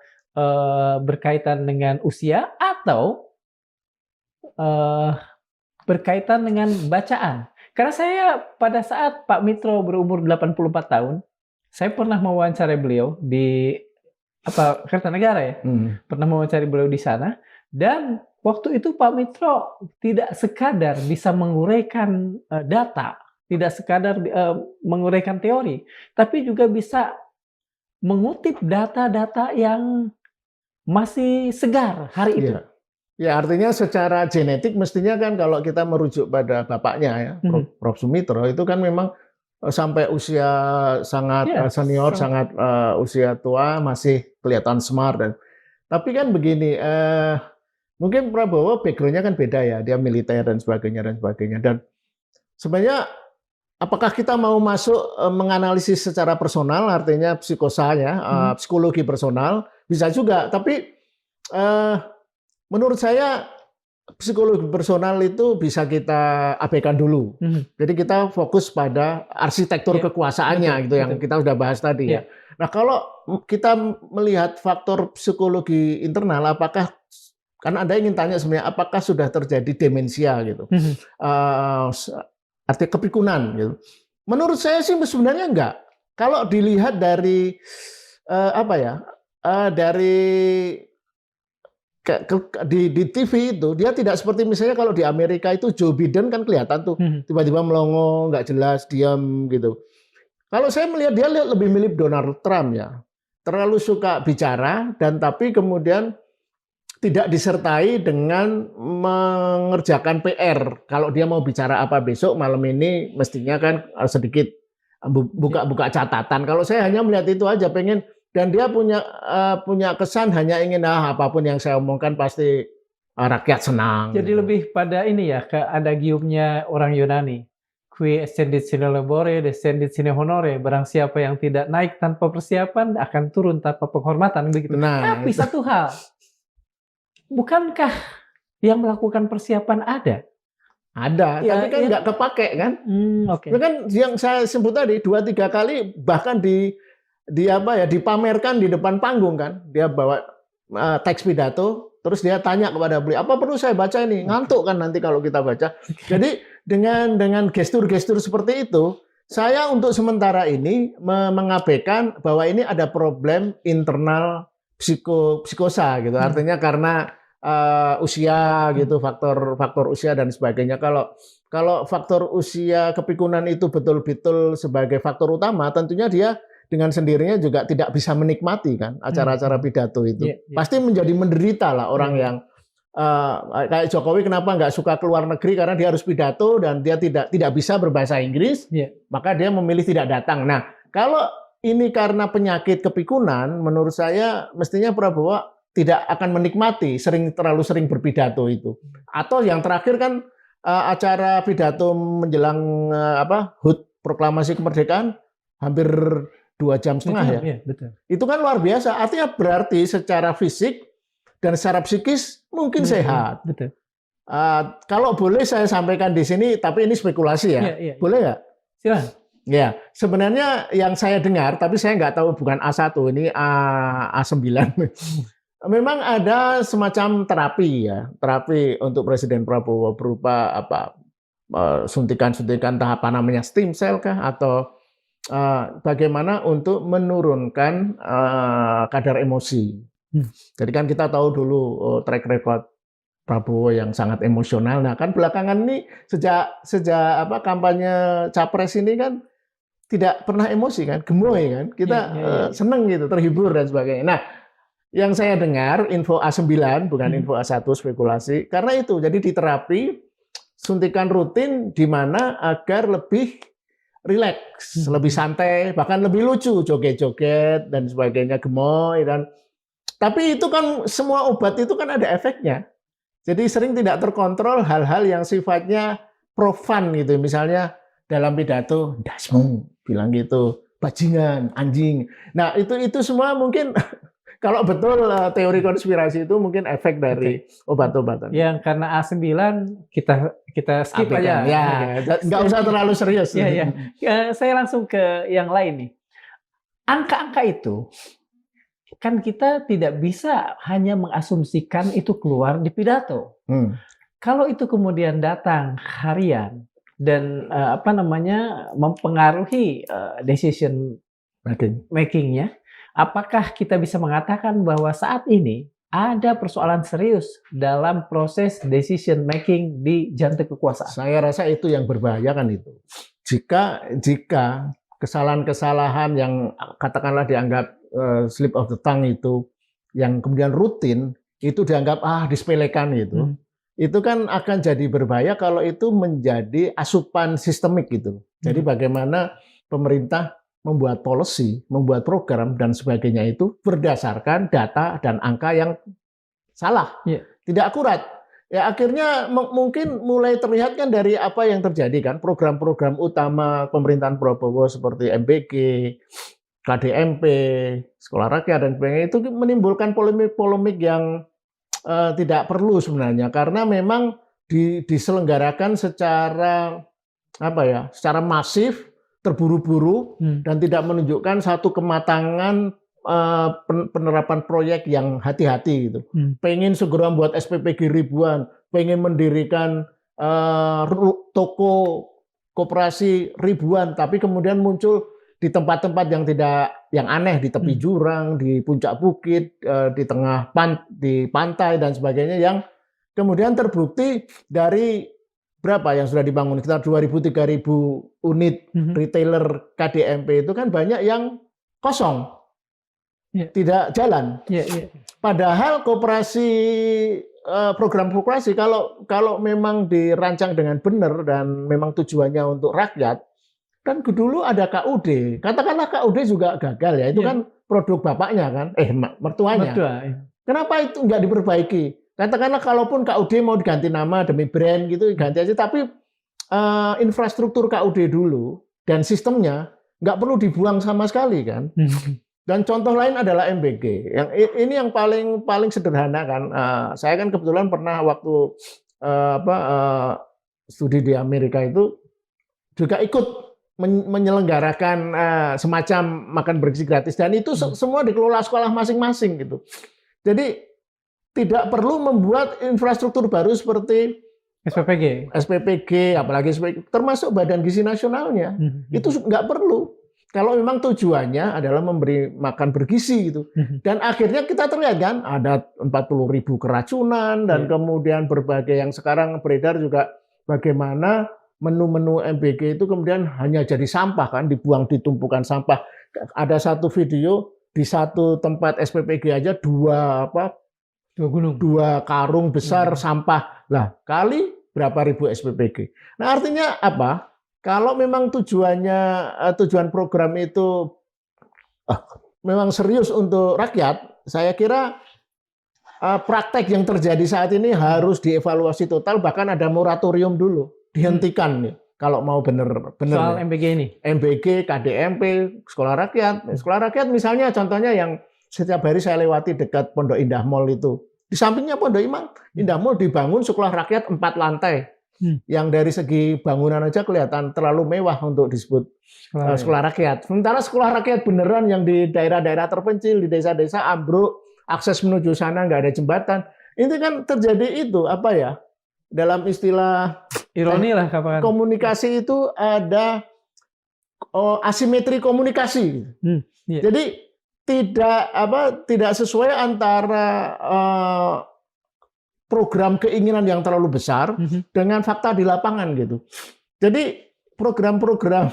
berkaitan dengan usia atau berkaitan dengan bacaan? Karena saya pada saat Pak Mitro berumur 84 tahun, saya pernah mewawancarai beliau di Kertanegara ya. Pernah mewawancarai beliau di sana, dan waktu itu Pak Mitro tidak sekadar bisa menguraikan data, tidak sekadar menguraikan teori, tapi juga bisa mengutip data-data yang masih segar hari itu. Ya, artinya secara genetik mestinya kan kalau kita merujuk pada bapaknya ya, Prof. Sumitro, itu kan memang sampai usia sangat senior, sangat usia tua masih kelihatan smart. Tapi kan begini, mungkin Prabowo background-nya kan beda ya, dia militer dan sebagainya. Dan sebenarnya apakah kita mau masuk menganalisis secara personal, artinya psikologi personal, bisa juga. Tapi menurut saya psikologi personal itu bisa kita abaikan dulu. Jadi kita fokus pada arsitektur kekuasaannya gitu yang kita sudah bahas tadi ya. Nah, kalau kita melihat faktor psikologi internal, apakah karena Anda ingin tanya sebenarnya apakah sudah terjadi demensia gitu, arti kepikunan gitu. Menurut saya sih sebenarnya enggak. Kalau dilihat dari dari di TV itu dia tidak seperti misalnya kalau di Amerika itu Joe Biden kan kelihatan tuh tiba-tiba melongo, nggak jelas, diam gitu. Kalau saya melihat dia lebih mirip Donald Trump ya, terlalu suka bicara dan tapi kemudian tidak disertai dengan mengerjakan PR. Kalau dia mau bicara apa besok malam ini mestinya kan sedikit buka-buka catatan. Kalau saya hanya melihat itu aja, pengen. Dan dia punya kesan hanya ingin apapun yang saya omongkan pasti rakyat senang. Jadi gitu. Lebih pada ini ya, ada giumnya orang Yunani. Qui ascendit sine labore, descendit sine honore. Barang siapa yang tidak naik tanpa persiapan akan turun tanpa penghormatan, begitu. Nah, Tapi satu hal, bukankah yang melakukan persiapan ada? ada, Ya, tapi kan ya. nggak kepake kan? Oke. Itu kan yang saya sebut tadi 2-3 kali bahkan dipamerkan di depan panggung kan. Dia bawa teks pidato, terus dia tanya kepada beliau, apa perlu saya baca ini? Ngantuk kan nanti kalau kita baca. Jadi dengan gestur-gestur seperti itu, saya untuk sementara ini mengabaikan bahwa ini ada problem internal psikosa gitu. Artinya karena usia gitu, faktor usia dan sebagainya. Kalau faktor usia kepikunan itu betul-betul sebagai faktor utama, tentunya dia dengan sendirinya juga tidak bisa menikmati kan acara-acara pidato itu. Pasti menjadi menderita lah orang yang kayak Jokowi kenapa nggak suka keluar negeri karena dia harus pidato dan dia tidak bisa berbahasa Inggris, maka dia memilih tidak datang. Nah, kalau ini karena penyakit kepikunan, menurut saya mestinya Prabowo tidak akan menikmati terlalu sering berpidato itu. Atau yang terakhir kan acara pidato menjelang HUT proklamasi kemerdekaan hampir 2,5 jam ya. Iya, betul. Itu kan luar biasa. Artinya berarti secara fisik dan secara psikis mungkin sehat. Betul. Kalau boleh saya sampaikan di sini, tapi ini spekulasi ya. Iya. Boleh nggak? Silakan. Ya, sebenarnya yang saya dengar, tapi saya nggak tahu bukan A1, ini A9. Memang ada semacam terapi untuk Presiden Prabowo berupa suntikan-suntikan stem cell kah atau bagaimana untuk menurunkan kadar emosi. Jadi kan kita tahu dulu track record Prabowo yang sangat emosional. Nah kan belakangan ini sejak kampanye capres ini kan tidak pernah emosi kan, gemoy kan. Kita seneng gitu, terhibur dan sebagainya. Nah yang saya dengar info A9 bukan info A1 spekulasi karena itu jadi diterapi suntikan rutin di mana agar lebih rileks, lebih santai, bahkan lebih lucu, joget-joget dan sebagainya, gemoy tapi itu kan semua obat itu kan ada efeknya. Jadi sering tidak terkontrol hal-hal yang sifatnya profan gitu. Misalnya dalam pidato, dasmu bilang gitu, bajingan, anjing. Nah, itu semua mungkin kalau betul teori konspirasi itu mungkin efek dari obat-obatan. Yang karena A9 kita skip aja. Ya, nggak usah terlalu serius. Iya. Saya langsung ke yang lain nih. Angka-angka itu kan kita tidak bisa hanya mengasumsikan itu keluar di pidato. Kalau itu kemudian datang harian dan mempengaruhi decision making-nya, apakah kita bisa mengatakan bahwa saat ini ada persoalan serius dalam proses decision making di jantung kekuasaan? Saya rasa itu yang berbahaya kan itu. Jika kesalahan-kesalahan yang katakanlah dianggap slip of the tongue itu yang kemudian rutin itu dianggap disepelekan gitu. Itu kan akan jadi berbahaya kalau itu menjadi asupan sistemik gitu. Jadi bagaimana pemerintah membuat policy, membuat program dan sebagainya itu berdasarkan data dan angka yang salah, tidak akurat. Ya akhirnya mungkin mulai terlihat kan dari apa yang terjadi kan program-program utama pemerintahan Prabowo seperti MBG, KDMP, Sekolah Rakyat dan sebagainya itu menimbulkan polemik-polemik yang tidak perlu sebenarnya karena memang diselenggarakan secara secara masif, terburu-buru dan tidak menunjukkan satu kematangan penerapan proyek yang hati-hati gitu. Pengen segera membuat SPPG ribuan, pengen mendirikan toko koperasi ribuan, tapi kemudian muncul di tempat-tempat yang aneh, di tepi jurang, di puncak bukit, di tengah di pantai dan sebagainya yang kemudian terbukti dari berapa yang sudah dibangun sekitar 2.000-3.000 unit retailer KDMP itu kan banyak yang kosong, tidak jalan. Padahal program koperasi kalau memang dirancang dengan benar dan memang tujuannya untuk rakyat, kan dulu ada KUD. Katakanlah KUD juga gagal ya, itu kan produk bapaknya kan, mertuanya. Kenapa itu nggak diperbaiki? Katakanlah kalaupun KUD mau diganti nama demi brand gitu, ganti aja. Tapi infrastruktur KUD dulu dan sistemnya nggak perlu dibuang sama sekali kan. Dan contoh lain adalah MBG. Yang ini yang paling sederhana kan. Saya kan kebetulan pernah waktu studi di Amerika itu juga ikut menyelenggarakan semacam makan bergizi gratis dan itu semua dikelola sekolah masing-masing gitu. Jadi tidak perlu membuat infrastruktur baru seperti SPPG, apalagi termasuk Badan Gizi Nasionalnya. Itu nggak perlu. Kalau memang tujuannya adalah memberi makan bergizi gitu. Dan akhirnya kita terlihat kan ada 40.000 keracunan dan kemudian berbagai yang sekarang beredar juga bagaimana menu-menu MBG itu kemudian hanya jadi sampah kan, dibuang di tumpukan sampah. Ada satu video di satu tempat SPPG aja dua karung besar sampah. Lah, kali berapa ribu SPPG. Nah, artinya apa? Kalau memang tujuan program itu memang serius untuk rakyat, saya kira praktek yang terjadi saat ini harus dievaluasi total, bahkan ada moratorium dulu, dihentikan nih. Kalau mau benar soal MBG ini, MBG, KDMP, sekolah rakyat misalnya contohnya yang setiap hari saya lewati dekat Pondok Indah Mall itu, di sampingnya Pondok Indah Mall dibangun sekolah rakyat 4 lantai. Yang dari segi bangunan aja kelihatan terlalu mewah untuk disebut sekolah rakyat. Sementara sekolah rakyat beneran yang di daerah-daerah terpencil, di desa-desa ambruk, akses menuju sana nggak ada jembatan. Itu kan terjadi itu apa ya? Dalam istilah ironi lah kapan. Komunikasi itu ada asimetri komunikasi. Jadi tidak sesuai antara program keinginan yang terlalu besar dengan fakta di lapangan gitu. Jadi program-program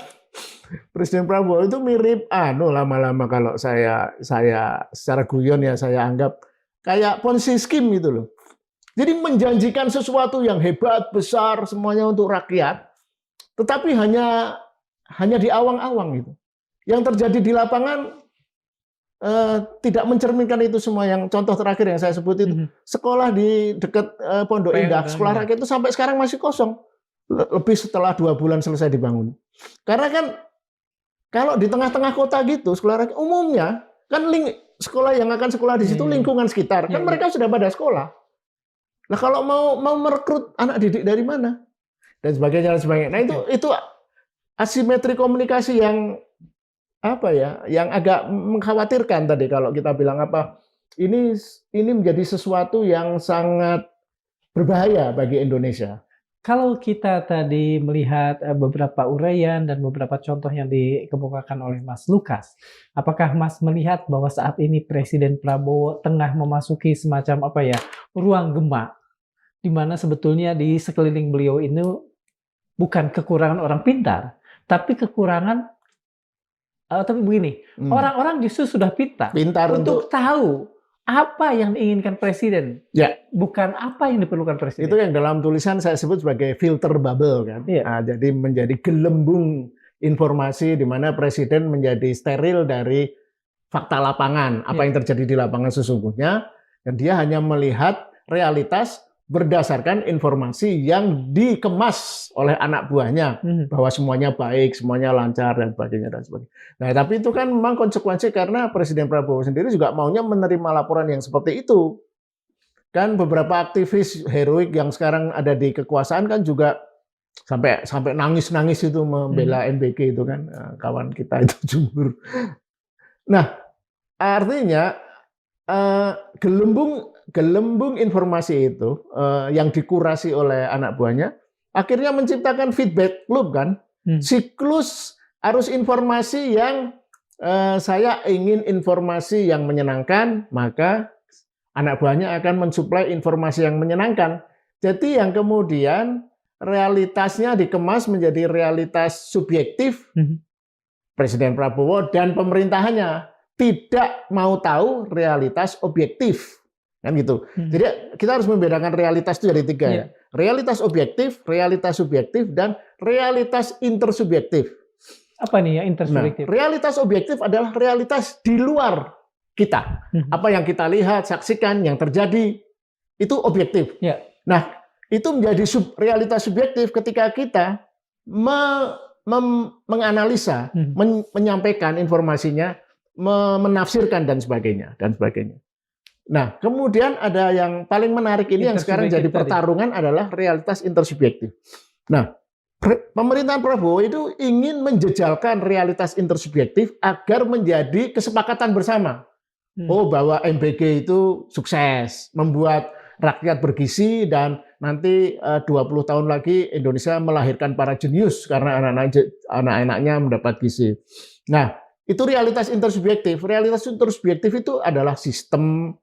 Presiden Prabowo itu mirip lama-lama kalau saya secara guyon ya saya anggap kayak Ponzi scheme gitu loh. Jadi menjanjikan sesuatu yang hebat, besar semuanya untuk rakyat, tetapi hanya di awang-awang gitu. Yang terjadi di lapangan tidak mencerminkan itu semua. Yang contoh terakhir yang saya sebut itu sekolah di dekat Pondok Indah, sekolah rakyat itu sampai sekarang masih kosong, lebih setelah 2 bulan selesai dibangun. Karena kan kalau di tengah-tengah kota gitu sekolah rakyat umumnya kan sekolah yang akan sekolah di situ lingkungan sekitar kan mereka sudah pada sekolah. Nah kalau mau merekrut anak didik dari mana dan sebagainya. Nah itu asimetri komunikasi yang yang agak mengkhawatirkan tadi kalau kita bilang ini menjadi sesuatu yang sangat berbahaya bagi Indonesia. Kalau kita tadi melihat beberapa uraian dan beberapa contoh yang dikemukakan oleh Mas Lukas, apakah Mas melihat bahwa saat ini Presiden Prabowo tengah memasuki semacam ruang gemak, di mana sebetulnya di sekeliling beliau ini bukan kekurangan orang pintar, tapi begini, orang-orang justru sudah pintar untuk tahu apa yang diinginkan Presiden, bukan apa yang diperlukan Presiden. Itu yang dalam tulisan saya sebut sebagai filter bubble kan. Jadi menjadi gelembung informasi di mana Presiden menjadi steril dari fakta lapangan, apa yang terjadi di lapangan sesungguhnya, dan dia hanya melihat realitas berdasarkan informasi yang dikemas oleh anak buahnya bahwa semuanya baik, semuanya lancar dan sebagainya dan sebagainya. Nah, tapi itu kan memang konsekuensi karena Presiden Prabowo sendiri juga maunya menerima laporan yang seperti itu. Kan beberapa aktivis heroik yang sekarang ada di kekuasaan kan juga sampai nangis-nangis itu membela MBG itu kan, kawan kita itu jujur. Nah, artinya gelembung informasi itu yang dikurasi oleh anak buahnya akhirnya menciptakan feedback loop kan, siklus arus informasi yang saya ingin informasi yang menyenangkan, maka anak buahnya akan mensuplai informasi yang menyenangkan. Jadi yang kemudian realitasnya dikemas menjadi realitas subjektif. Presiden Prabowo dan pemerintahannya tidak mau tahu realitas objektif. Kan gitu. Jadi kita harus membedakan realitas itu jadi 3 ya. Realitas objektif, realitas subjektif, dan realitas intersubjektif. Apa nih ya intersubjektif? Nah, realitas objektif adalah realitas di luar kita. Apa yang kita lihat, saksikan, yang terjadi, itu objektif. Nah, itu menjadi realitas subjektif ketika kita menganalisa, menyampaikan informasinya, menafsirkan dan sebagainya. Nah, kemudian ada yang paling menarik ini yang sekarang jadi pertarungan adalah realitas intersubjektif. Nah, pemerintahan Prabowo itu ingin menjejalkan realitas intersubjektif agar menjadi kesepakatan bersama. Oh, bahwa MBG itu sukses, membuat rakyat bergizi dan nanti 20 tahun lagi Indonesia melahirkan para jenius karena anak-anaknya mendapat gizi. Nah, itu realitas intersubjektif. Realitas intersubjektif itu adalah sistem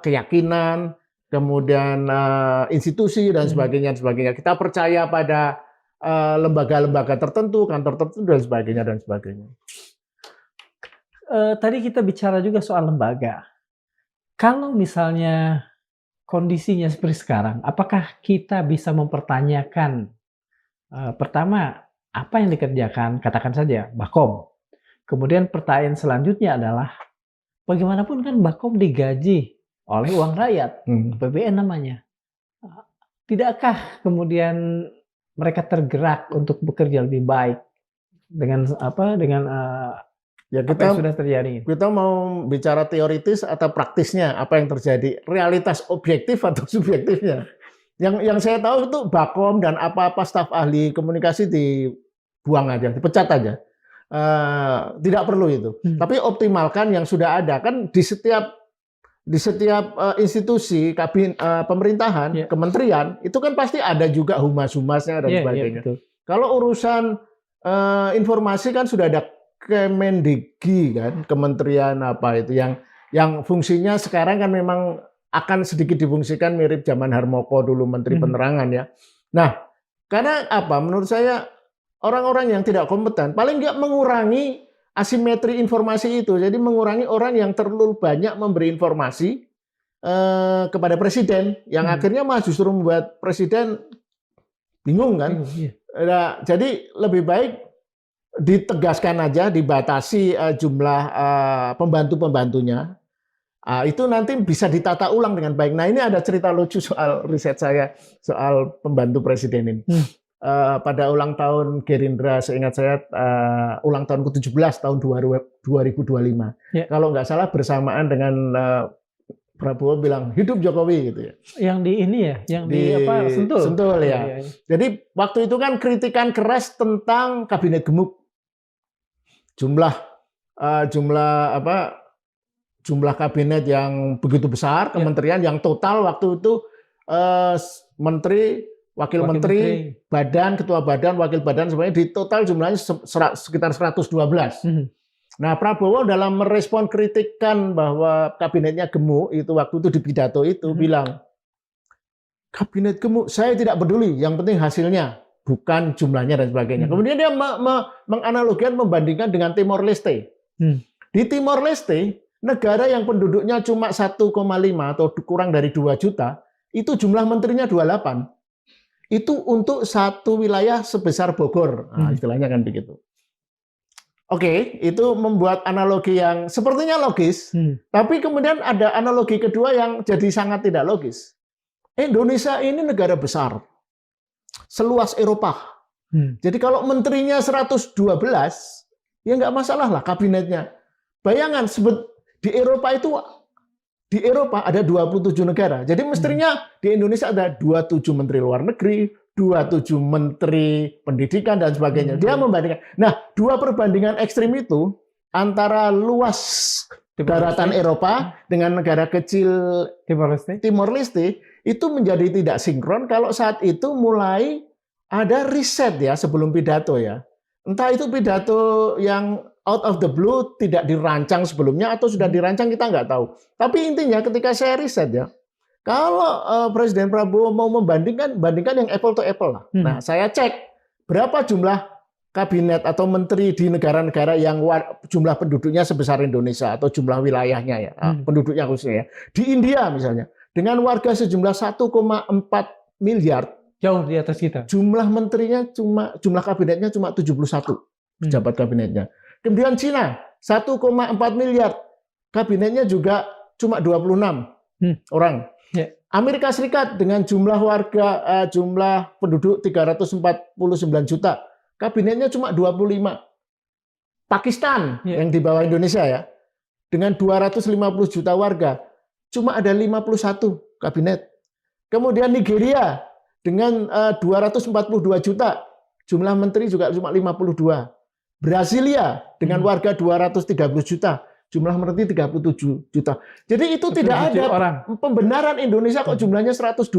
keyakinan, kemudian institusi dan sebagainya. Kita percaya pada lembaga-lembaga tertentu, kantor tertentu dan sebagainya. Tadi kita bicara juga soal lembaga. Kalau misalnya kondisinya seperti sekarang, apakah kita bisa mempertanyakan pertama apa yang dikerjakan, katakan saja Bakom. Kemudian pertanyaan selanjutnya adalah bagaimanapun kan Bakom digaji oleh uang rakyat, APBN namanya. Tidakkah kemudian mereka tergerak untuk bekerja lebih baik dengan apa yang sudah terjadi? Kita mau bicara teoritis atau praktisnya apa yang terjadi, realitas objektif atau subjektifnya. Yang saya tahu itu Bakom dan apa-apa staf ahli komunikasi dibuang aja, dipecat aja. Tidak perlu itu. Tapi optimalkan yang sudah ada. Kan di setiap institusi pemerintahan, kementerian itu kan pasti ada juga humas-humasnya dan sebagainya. Kalau urusan informasi kan sudah ada Kemendikbud kan, kementerian apa itu yang fungsinya sekarang kan memang akan sedikit difungsikan mirip zaman Harmoko dulu Menteri Penerangan ya. Nah, karena apa? Menurut saya orang-orang yang tidak kompeten paling nggak mengurangi asimetri informasi itu. Jadi mengurangi orang yang terlalu banyak memberi informasi kepada presiden yang akhirnya malah justru membuat presiden bingung kan. Nah, jadi lebih baik ditegaskan aja, dibatasi jumlah pembantu-pembantunya. Itu nanti bisa ditata ulang dengan baik. Nah, ini ada cerita lucu soal riset saya soal pembantu presiden ini. Pada ulang tahun Gerindra, seingat saya ulang tahun ke-17 tahun 2025. Kalau nggak salah bersamaan dengan Prabowo bilang hidup Jokowi gitu ya. Yang di ini ya, yang di apa Sentul. Sentul ya. Jadi waktu itu kan kritikan keras tentang kabinet gemuk. Jumlah kabinet yang begitu besar, kementerian yang total waktu itu menteri, wakil menteri, badan, ketua badan, wakil badan sebenarnya di total jumlahnya sekitar 112. Nah, Prabowo dalam merespon kritikan bahwa kabinetnya gemuk itu waktu itu di pidato itu bilang kabinet gemuk, saya tidak peduli, yang penting hasilnya, bukan jumlahnya dan sebagainya. Kemudian dia menganalogikan, membandingkan dengan Timor Leste. Di Timor Leste, negara yang penduduknya cuma 1,5 atau kurang dari 2 juta, itu jumlah menterinya 28. Itu untuk satu wilayah sebesar Bogor. Nah, istilahnya kan begitu. Oke, itu membuat analogi yang sepertinya logis, tapi kemudian ada analogi kedua yang jadi sangat tidak logis. Indonesia ini negara besar, seluas Eropa. Jadi kalau menterinya 112, ya nggak masalah lah kabinetnya. Bayangan, di Eropa ada 27 negara. Jadi mestinya di Indonesia ada 27 menteri luar negeri, 27 menteri pendidikan dan sebagainya. Dia membandingkan. Nah, dua perbandingan ekstrim itu antara luas daratan Eropa dengan negara kecil Timor Leste itu menjadi tidak sinkron kalau saat itu mulai ada riset ya sebelum pidato ya. Entah itu pidato yang out of the blue tidak dirancang sebelumnya atau sudah dirancang kita nggak tahu. Tapi intinya ketika saya riset ya, kalau Presiden Prabowo mau bandingkan yang apple to apple lah. Nah, saya cek berapa jumlah kabinet atau menteri di negara-negara yang jumlah penduduknya sebesar Indonesia atau jumlah wilayahnya ya, penduduknya khususnya ya. Di India misalnya, dengan warga sejumlah 1,4 miliar, jauh di atas kita. Jumlah kabinetnya cuma 71 pejabat kabinetnya. Kemudian Cina 1,4 miliar, kabinetnya juga cuma 26 orang. Amerika Serikat dengan jumlah jumlah penduduk 349 juta, kabinetnya cuma 25. Pakistan yang di bawah Indonesia ya, dengan 250 juta warga, cuma ada 51 kabinet. Kemudian Nigeria dengan 242 juta, jumlah menteri juga cuma 52. Brasilia dengan warga 230 juta, jumlah menteri 37 juta. Jadi itu tidak ada pembenaran Indonesia kok jumlahnya 112.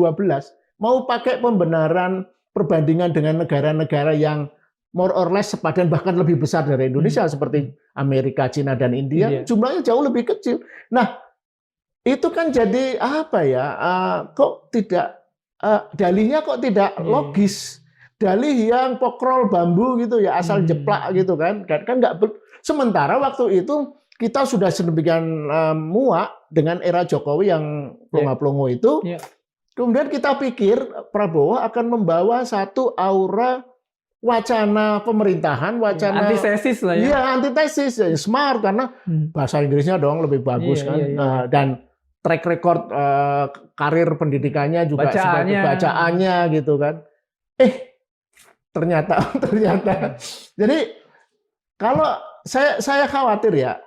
Mau pakai pembenaran perbandingan dengan negara-negara yang more or less sepadan bahkan lebih besar dari Indonesia seperti Amerika, Cina, dan India, jumlahnya jauh lebih kecil. Nah, itu kan jadi apa ya? Kok tidak dalihnya kok tidak logis? Dalih yang pokrol bambu gitu ya, asal jeplak gitu kan nggak. Sementara waktu itu kita sudah sedemikian muak dengan era Jokowi yang plonga-plongo itu. Kemudian kita pikir Prabowo akan membawa satu aura wacana pemerintahan, wacana antitesis lah ya. Iya, antitesis, ya, smart karena bahasa Inggrisnya dong lebih bagus kan. Dan track record karir pendidikannya juga sebagai bacaannya gitu kan. Ternyata jadi kalau saya khawatir ya,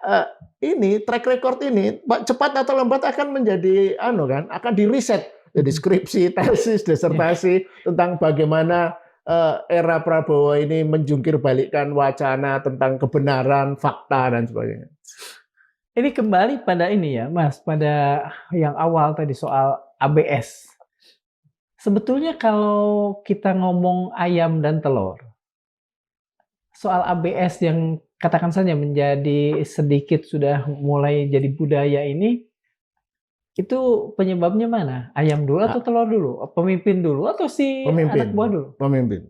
ini track record ini cepat atau lambat akan menjadi akan di reset jadi skripsi, tesis, disertasi tentang bagaimana era Prabowo ini menjungkir balikkan wacana tentang kebenaran, fakta dan sebagainya. Ini kembali pada ini ya, Mas, pada yang awal tadi soal ABS. Sebetulnya kalau kita ngomong ayam dan telur, soal ABS yang katakan saja menjadi sedikit sudah mulai jadi budaya ini, itu penyebabnya mana? Ayam dulu atau telur dulu? Pemimpin dulu atau anak buah dulu? Pemimpin.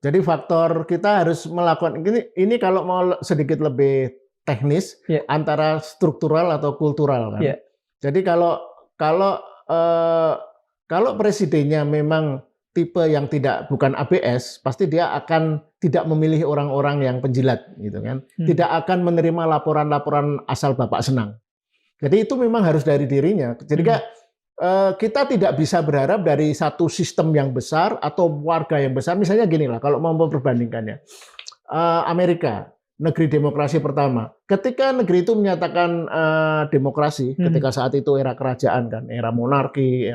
Jadi faktor kita harus melakukan ini kalau mau sedikit lebih teknis antara struktural atau kultural kan. Jadi kalau presidennya memang tipe yang bukan ABS, pasti dia akan tidak memilih orang-orang yang penjilat gitu kan. Tidak akan menerima laporan-laporan asal bapak senang. Jadi itu memang harus dari dirinya. Jadi kita tidak bisa berharap dari satu sistem yang besar atau warga yang besar. Misalnya gini lah, kalau mau memperbandingkannya. Amerika, negeri demokrasi pertama. Ketika negeri itu menyatakan demokrasi, ketika saat itu era kerajaan kan, era monarki,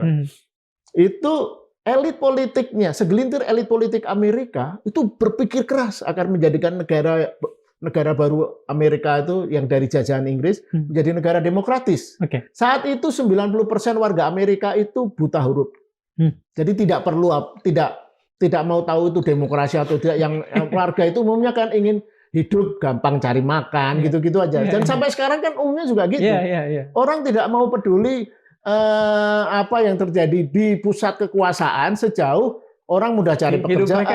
itu elit politiknya, segelintir elit politik Amerika itu berpikir keras agar menjadikan negara baru Amerika itu yang dari jajahan Inggris menjadi negara demokratis. Saat itu 90% warga Amerika itu buta huruf. Jadi tidak mau tahu itu demokrasi atau tidak. Yang warga itu umumnya kan ingin hidup gampang cari makan gitu-gitu aja. Dan sampai sekarang kan umumnya juga gitu. Orang tidak mau peduli apa yang terjadi di pusat kekuasaan sejauh orang mudah cari pekerjaan,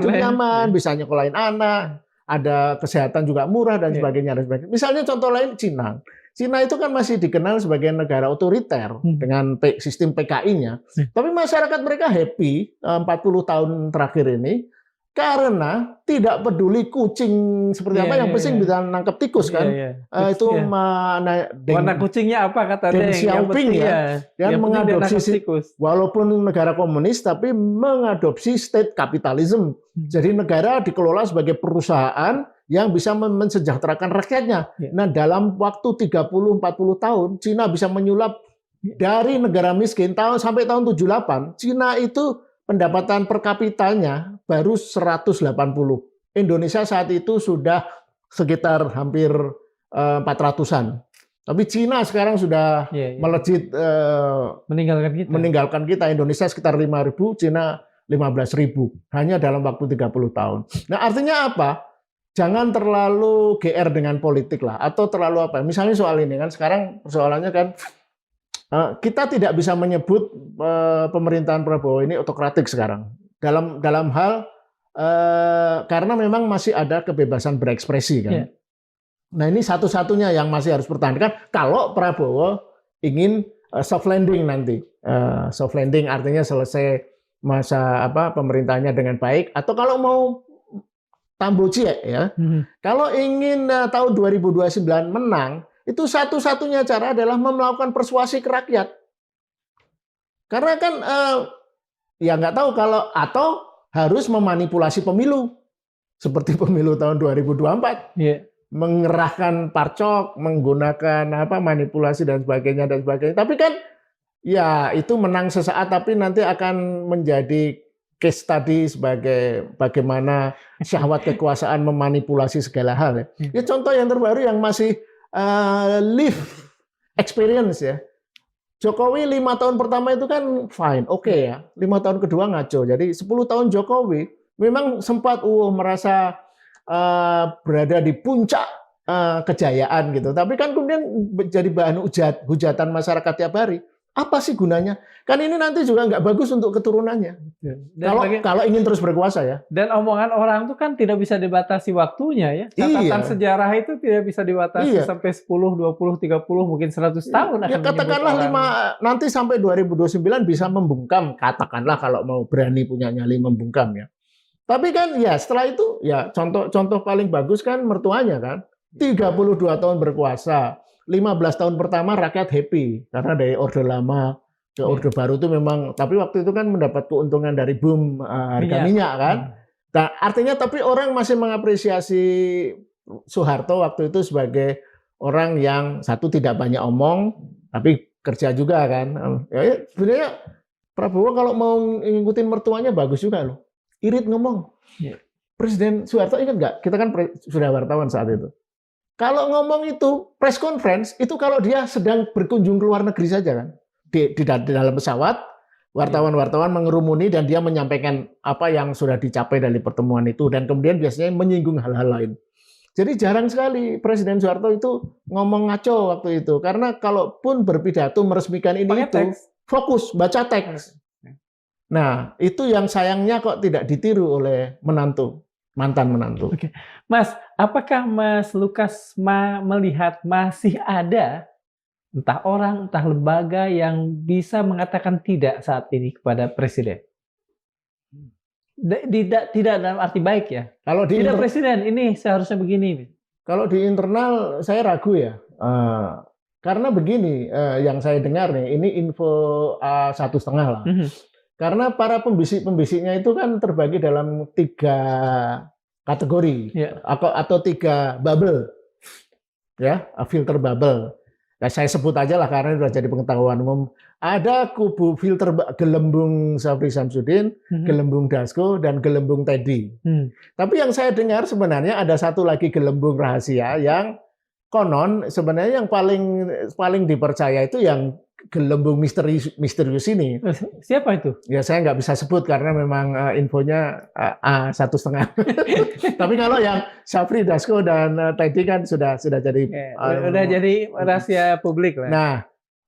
hidup nyaman, bisa nyekolahin anak, ada kesehatan juga murah dan sebagainya. Misalnya contoh lain Cina. Cina itu kan masih dikenal sebagai negara otoriter dengan sistem PKI-nya. Tapi masyarakat mereka happy 40 tahun terakhir ini karena tidak peduli kucing seperti apa yang penting bisa nangkep tikus kan. Itu warna kucingnya apa katanya yang Xiaoping yang mengadopsi walaupun negara komunis tapi mengadopsi state capitalism. Jadi negara dikelola sebagai perusahaan yang bisa mensejahterakan rakyatnya. Nah, dalam waktu 30-40 tahun Cina bisa menyulap dari negara miskin sampai tahun 78, Cina itu pendapatan per kapitanya baru 180. Indonesia saat itu sudah sekitar hampir 400-an. Tapi Cina sekarang sudah melejit meninggalkan kita. Indonesia sekitar 5.000, Cina 15.000 hanya dalam waktu 30 tahun. Nah, artinya apa? Jangan terlalu GR dengan politik lah atau terlalu apa. Misalnya soal ini kan sekarang persoalannya kan kita tidak bisa menyebut pemerintahan Prabowo ini otokratik sekarang dalam hal karena memang masih ada kebebasan berekspresi kan. Nah, ini satu-satunya yang masih harus pertahankan kalau Prabowo ingin soft landing nanti. Soft landing artinya selesai masa pemerintahnya dengan baik atau kalau mau tambocie ya. Kalau ingin tahun 2029 menang, itu satu-satunya cara adalah melakukan persuasi ke rakyat. Karena kan ya nggak tahu kalau atau harus memanipulasi pemilu seperti pemilu tahun 2024, Iya. mengerahkan parcok, menggunakan manipulasi dan sebagainya dan sebagainya. Tapi kan ya itu menang sesaat, tapi nanti akan menjadi case study sebagai bagaimana syahwat kekuasaan memanipulasi segala hal. Ya contoh yang terbaru yang masih live experience ya. Jokowi 5 tahun pertama itu kan fine, oke ya. 5 tahun kedua ngaco. Jadi 10 tahun Jokowi memang sempat merasa berada di puncak kejayaan gitu. Tapi kan kemudian jadi bahan hujatan masyarakat tiap hari. Apa sih gunanya? Kan ini nanti juga nggak bagus untuk keturunannya. Kalau ingin terus berkuasa ya. Dan omongan orang itu kan tidak bisa dibatasi waktunya ya. Catatan sejarah itu tidak bisa dibatasi sampai 10, 20, 30, mungkin 100 tahun. Ya katakanlah nanti sampai 2029 bisa membungkam. Katakanlah kalau mau berani punya nyali membungkam ya. Tapi kan ya setelah itu ya contoh paling bagus kan mertuanya kan. 32 tahun berkuasa. 15 tahun pertama rakyat happy karena dari orde lama ke orde baru itu memang, tapi waktu itu kan mendapat keuntungan dari boom harga minyak kan. Nah, artinya tapi orang masih mengapresiasi Soeharto waktu itu sebagai orang yang satu tidak banyak omong tapi kerja juga kan. Ya, sebenarnya Prabowo kalau mau ngikutin mertuanya bagus juga loh. Irit ngomong. Presiden Soeharto ingat nggak? Kita kan sudah wartawan saat itu. Kalau ngomong itu press conference itu kalau dia sedang berkunjung ke luar negeri saja kan, di dalam pesawat wartawan-wartawan mengerumuni dan dia menyampaikan apa yang sudah dicapai dari pertemuan itu dan kemudian biasanya menyinggung hal-hal lain. Jadi jarang sekali Presiden Soeharto itu ngomong ngaco waktu itu karena kalaupun berpidato meresmikan ini itu fokus baca teks. Nah itu yang sayangnya kok tidak ditiru oleh mantan menantu. Oke. Mas, apakah Mas Lukas melihat masih ada entah orang, entah lembaga yang bisa mengatakan tidak saat ini kepada Presiden? Tidak dalam arti baik ya. Kalau tidak Presiden, ini seharusnya begini. Kalau di internal saya ragu ya. Karena begini, yang saya dengar nih, ini info 1,5 lah. Karena para pembisik-pembisiknya itu kan terbagi dalam 3 kategori atau 3 bubble, ya, filter bubble. Nah, saya sebut aja lah karena sudah jadi pengetahuan umum. Ada kubu filter gelembung Syafri Samsudin, gelembung Dasko, dan gelembung Teddy. Tapi yang saya dengar sebenarnya ada satu lagi gelembung rahasia yang konon sebenarnya yang paling dipercaya itu yang gelembung misterius ini. Siapa itu? Ya saya nggak bisa sebut karena memang infonya 1,5. Tapi kalau yang Syafri, Dasko, dan Teddy kan sudah jadi jadi rahasia publik lah. Nah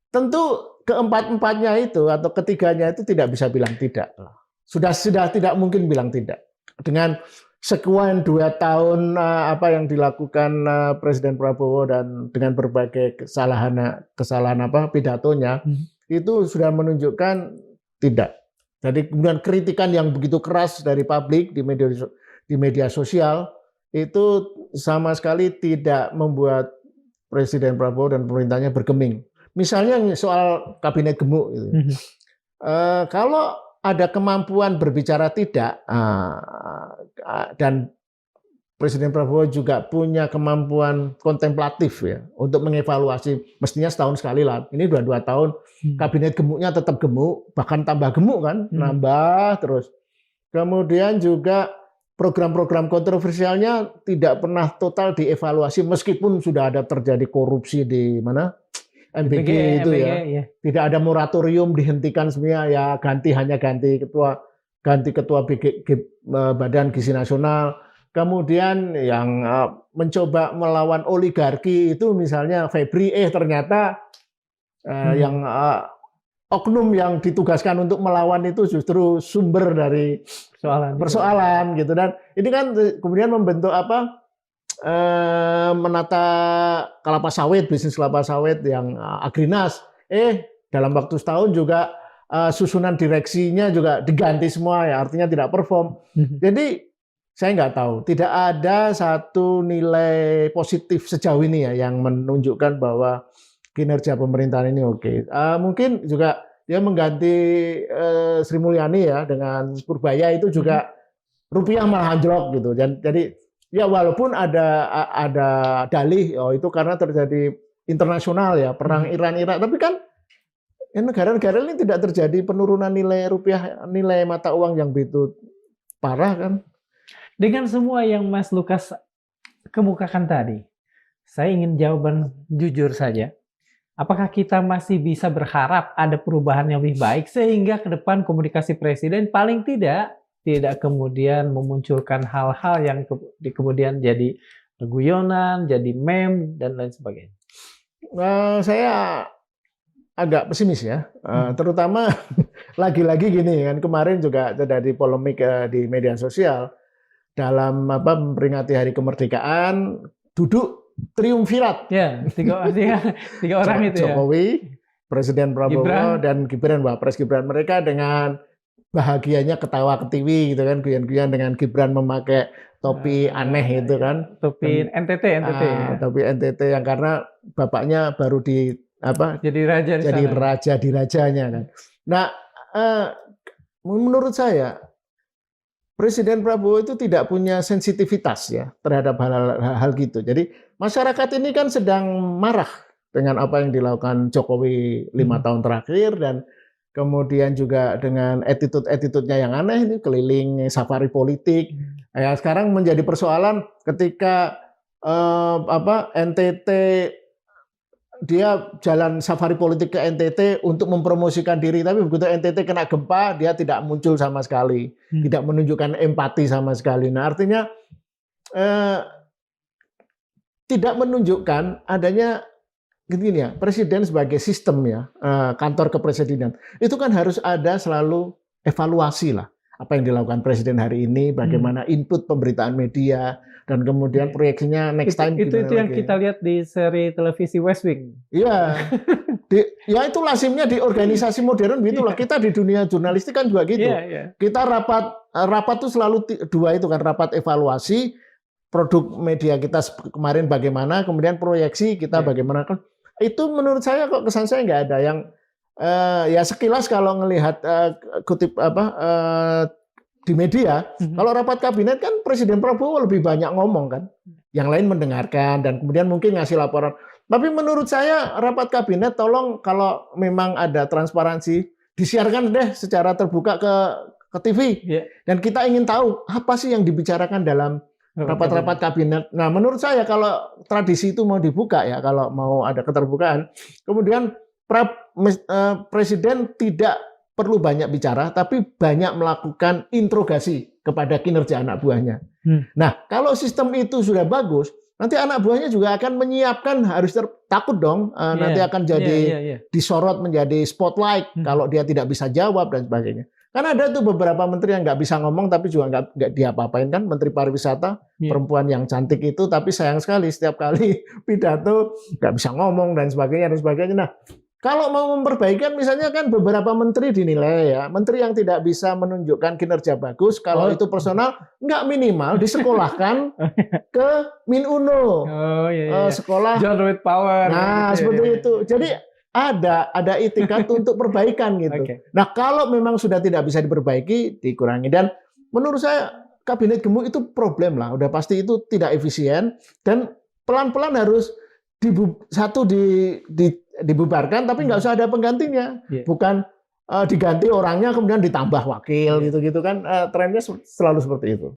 tentu keempat-empatnya itu atau ketiganya itu tidak bisa bilang tidak. Sudah tidak mungkin bilang tidak. Dengan sekian 2 tahun apa yang dilakukan Presiden Prabowo dan dengan berbagai kesalahan pidatonya itu sudah menunjukkan tidak. Jadi kemudian kritikan yang begitu keras dari publik di media sosial itu sama sekali tidak membuat Presiden Prabowo dan pemerintahnya bergeming. Misalnya soal kabinet gemuk gitu. Kalau ada kemampuan berbicara tidak, dan Presiden Prabowo juga punya kemampuan kontemplatif ya untuk mengevaluasi, mestinya setahun sekali lah. Ini 2 tahun kabinet gemuknya tetap gemuk, bahkan tambah gemuk kan, nambah terus. Kemudian juga program-program kontroversialnya tidak pernah total dievaluasi meskipun sudah ada terjadi korupsi di mana? MBG itu ya. Tidak ada moratorium, dihentikan semuanya ya, hanya ganti ketua Badan Gizi Nasional. Kemudian yang mencoba melawan oligarki itu misalnya Febri ternyata yang oknum yang ditugaskan untuk melawan itu justru sumber dari persoalan gitu. Dan ini kan kemudian membentuk menata kelapa sawit, bisnis kelapa sawit yang Agrinas. Dalam waktu setahun juga susunan direksinya juga diganti semua ya, artinya tidak perform. Jadi saya nggak tahu, tidak ada satu nilai positif sejauh ini ya yang menunjukkan bahwa kinerja pemerintahan ini oke. Mungkin juga dia mengganti Sri Mulyani ya dengan Purbaya itu juga rupiah malah anjlok gitu. Jadi ya walaupun ada dalih oh itu karena terjadi internasional ya perang Iran-Irak, tapi kan negara-negara ini tidak terjadi penurunan nilai rupiah, nilai mata uang yang begitu parah kan. Dengan semua yang Mas Lukas kemukakan tadi, saya ingin jawaban jujur saja. Apakah kita masih bisa berharap ada perubahan yang lebih baik sehingga ke depan komunikasi presiden paling tidak kemudian memunculkan hal-hal yang kemudian jadi guyonan, jadi meme dan lain sebagainya? Saya agak pesimis ya, terutama lagi-lagi gini kan kemarin juga terjadi polemik di media sosial dalam memperingati Hari Kemerdekaan duduk triumvirat. Ya, tiga orang itu ya. Jokowi, Presiden Prabowo, dan Gibran, Wapres Gibran. Mereka dengan bahagianya ketawa ketiwi gitu kan, guyon-guyon dengan Gibran memakai topi aneh itu kan. Topi NTT ya. Topi NTT yang karena bapaknya baru jadi raja di jadi sana. raja di rajanya kan. Nah, menurut saya Presiden Prabowo itu tidak punya sensitivitas ya terhadap hal-hal gitu. Jadi masyarakat ini kan sedang marah dengan apa yang dilakukan Jokowi 5 tahun terakhir dan kemudian juga dengan attitude-nya yang aneh ini keliling safari politik. Ya, sekarang menjadi persoalan ketika NTT dia jalan safari politik ke NTT untuk mempromosikan diri, tapi begitu NTT kena gempa, dia tidak muncul sama sekali, tidak menunjukkan empati sama sekali. Nah, artinya tidak menunjukkan adanya gini ya, presiden sebagai sistem ya, kantor kepresidenan itu kan harus ada selalu evaluasi lah apa yang dilakukan presiden hari ini, bagaimana input pemberitaan media. Dan kemudian proyeksinya next time itu yang lagi kita lihat di seri televisi West Wing. Iya, ya itu lazimnya di organisasi modern gitu lah. Kita di dunia jurnalistik kan juga gitu. Kita rapat tuh selalu dua itu kan, rapat evaluasi produk media kita kemarin bagaimana, kemudian proyeksi kita bagaimana kan. Itu menurut saya kok kesan saya nggak ada yang ya sekilas kalau ngelihat kutip di media, kalau rapat kabinet kan Presiden Prabowo lebih banyak ngomong kan, yang lain mendengarkan dan kemudian mungkin ngasih laporan. Tapi menurut saya rapat kabinet tolong kalau memang ada transparansi disiarkan deh secara terbuka ke TV dan kita ingin tahu apa sih yang dibicarakan dalam rapat-rapat kabinet. Nah menurut saya kalau tradisi itu mau dibuka ya, kalau mau ada keterbukaan, kemudian Presiden tidak perlu banyak bicara, tapi banyak melakukan interogasi kepada kinerja anak buahnya. Nah, kalau sistem itu sudah bagus, nanti anak buahnya juga akan menyiapkan, harus takut dong, nanti akan jadi disorot menjadi spotlight kalau dia tidak bisa jawab dan sebagainya. Karena ada tuh beberapa menteri yang nggak bisa ngomong, tapi juga nggak diapa-apain kan, Menteri Pariwisata, perempuan yang cantik itu, tapi sayang sekali setiap kali pidato nggak bisa ngomong dan sebagainya dan sebagainya. Nah, kalau mau memperbaikan misalnya kan beberapa menteri dinilai ya, menteri yang tidak bisa menunjukkan kinerja bagus, kalau itu personal nggak minimal disekolahkan ke Minuno, sekolah John Ruth Power. Nah seperti itu. Jadi ada itikat untuk perbaikan gitu. Nah kalau memang sudah tidak bisa diperbaiki, dikurangi. Dan menurut saya kabinet gemuk itu problem lah, udah pasti itu tidak efisien dan pelan-pelan harus dibubarkan, tapi nggak usah ada penggantinya, bukan diganti orangnya kemudian ditambah wakil gitu-gitu kan, trennya selalu seperti itu.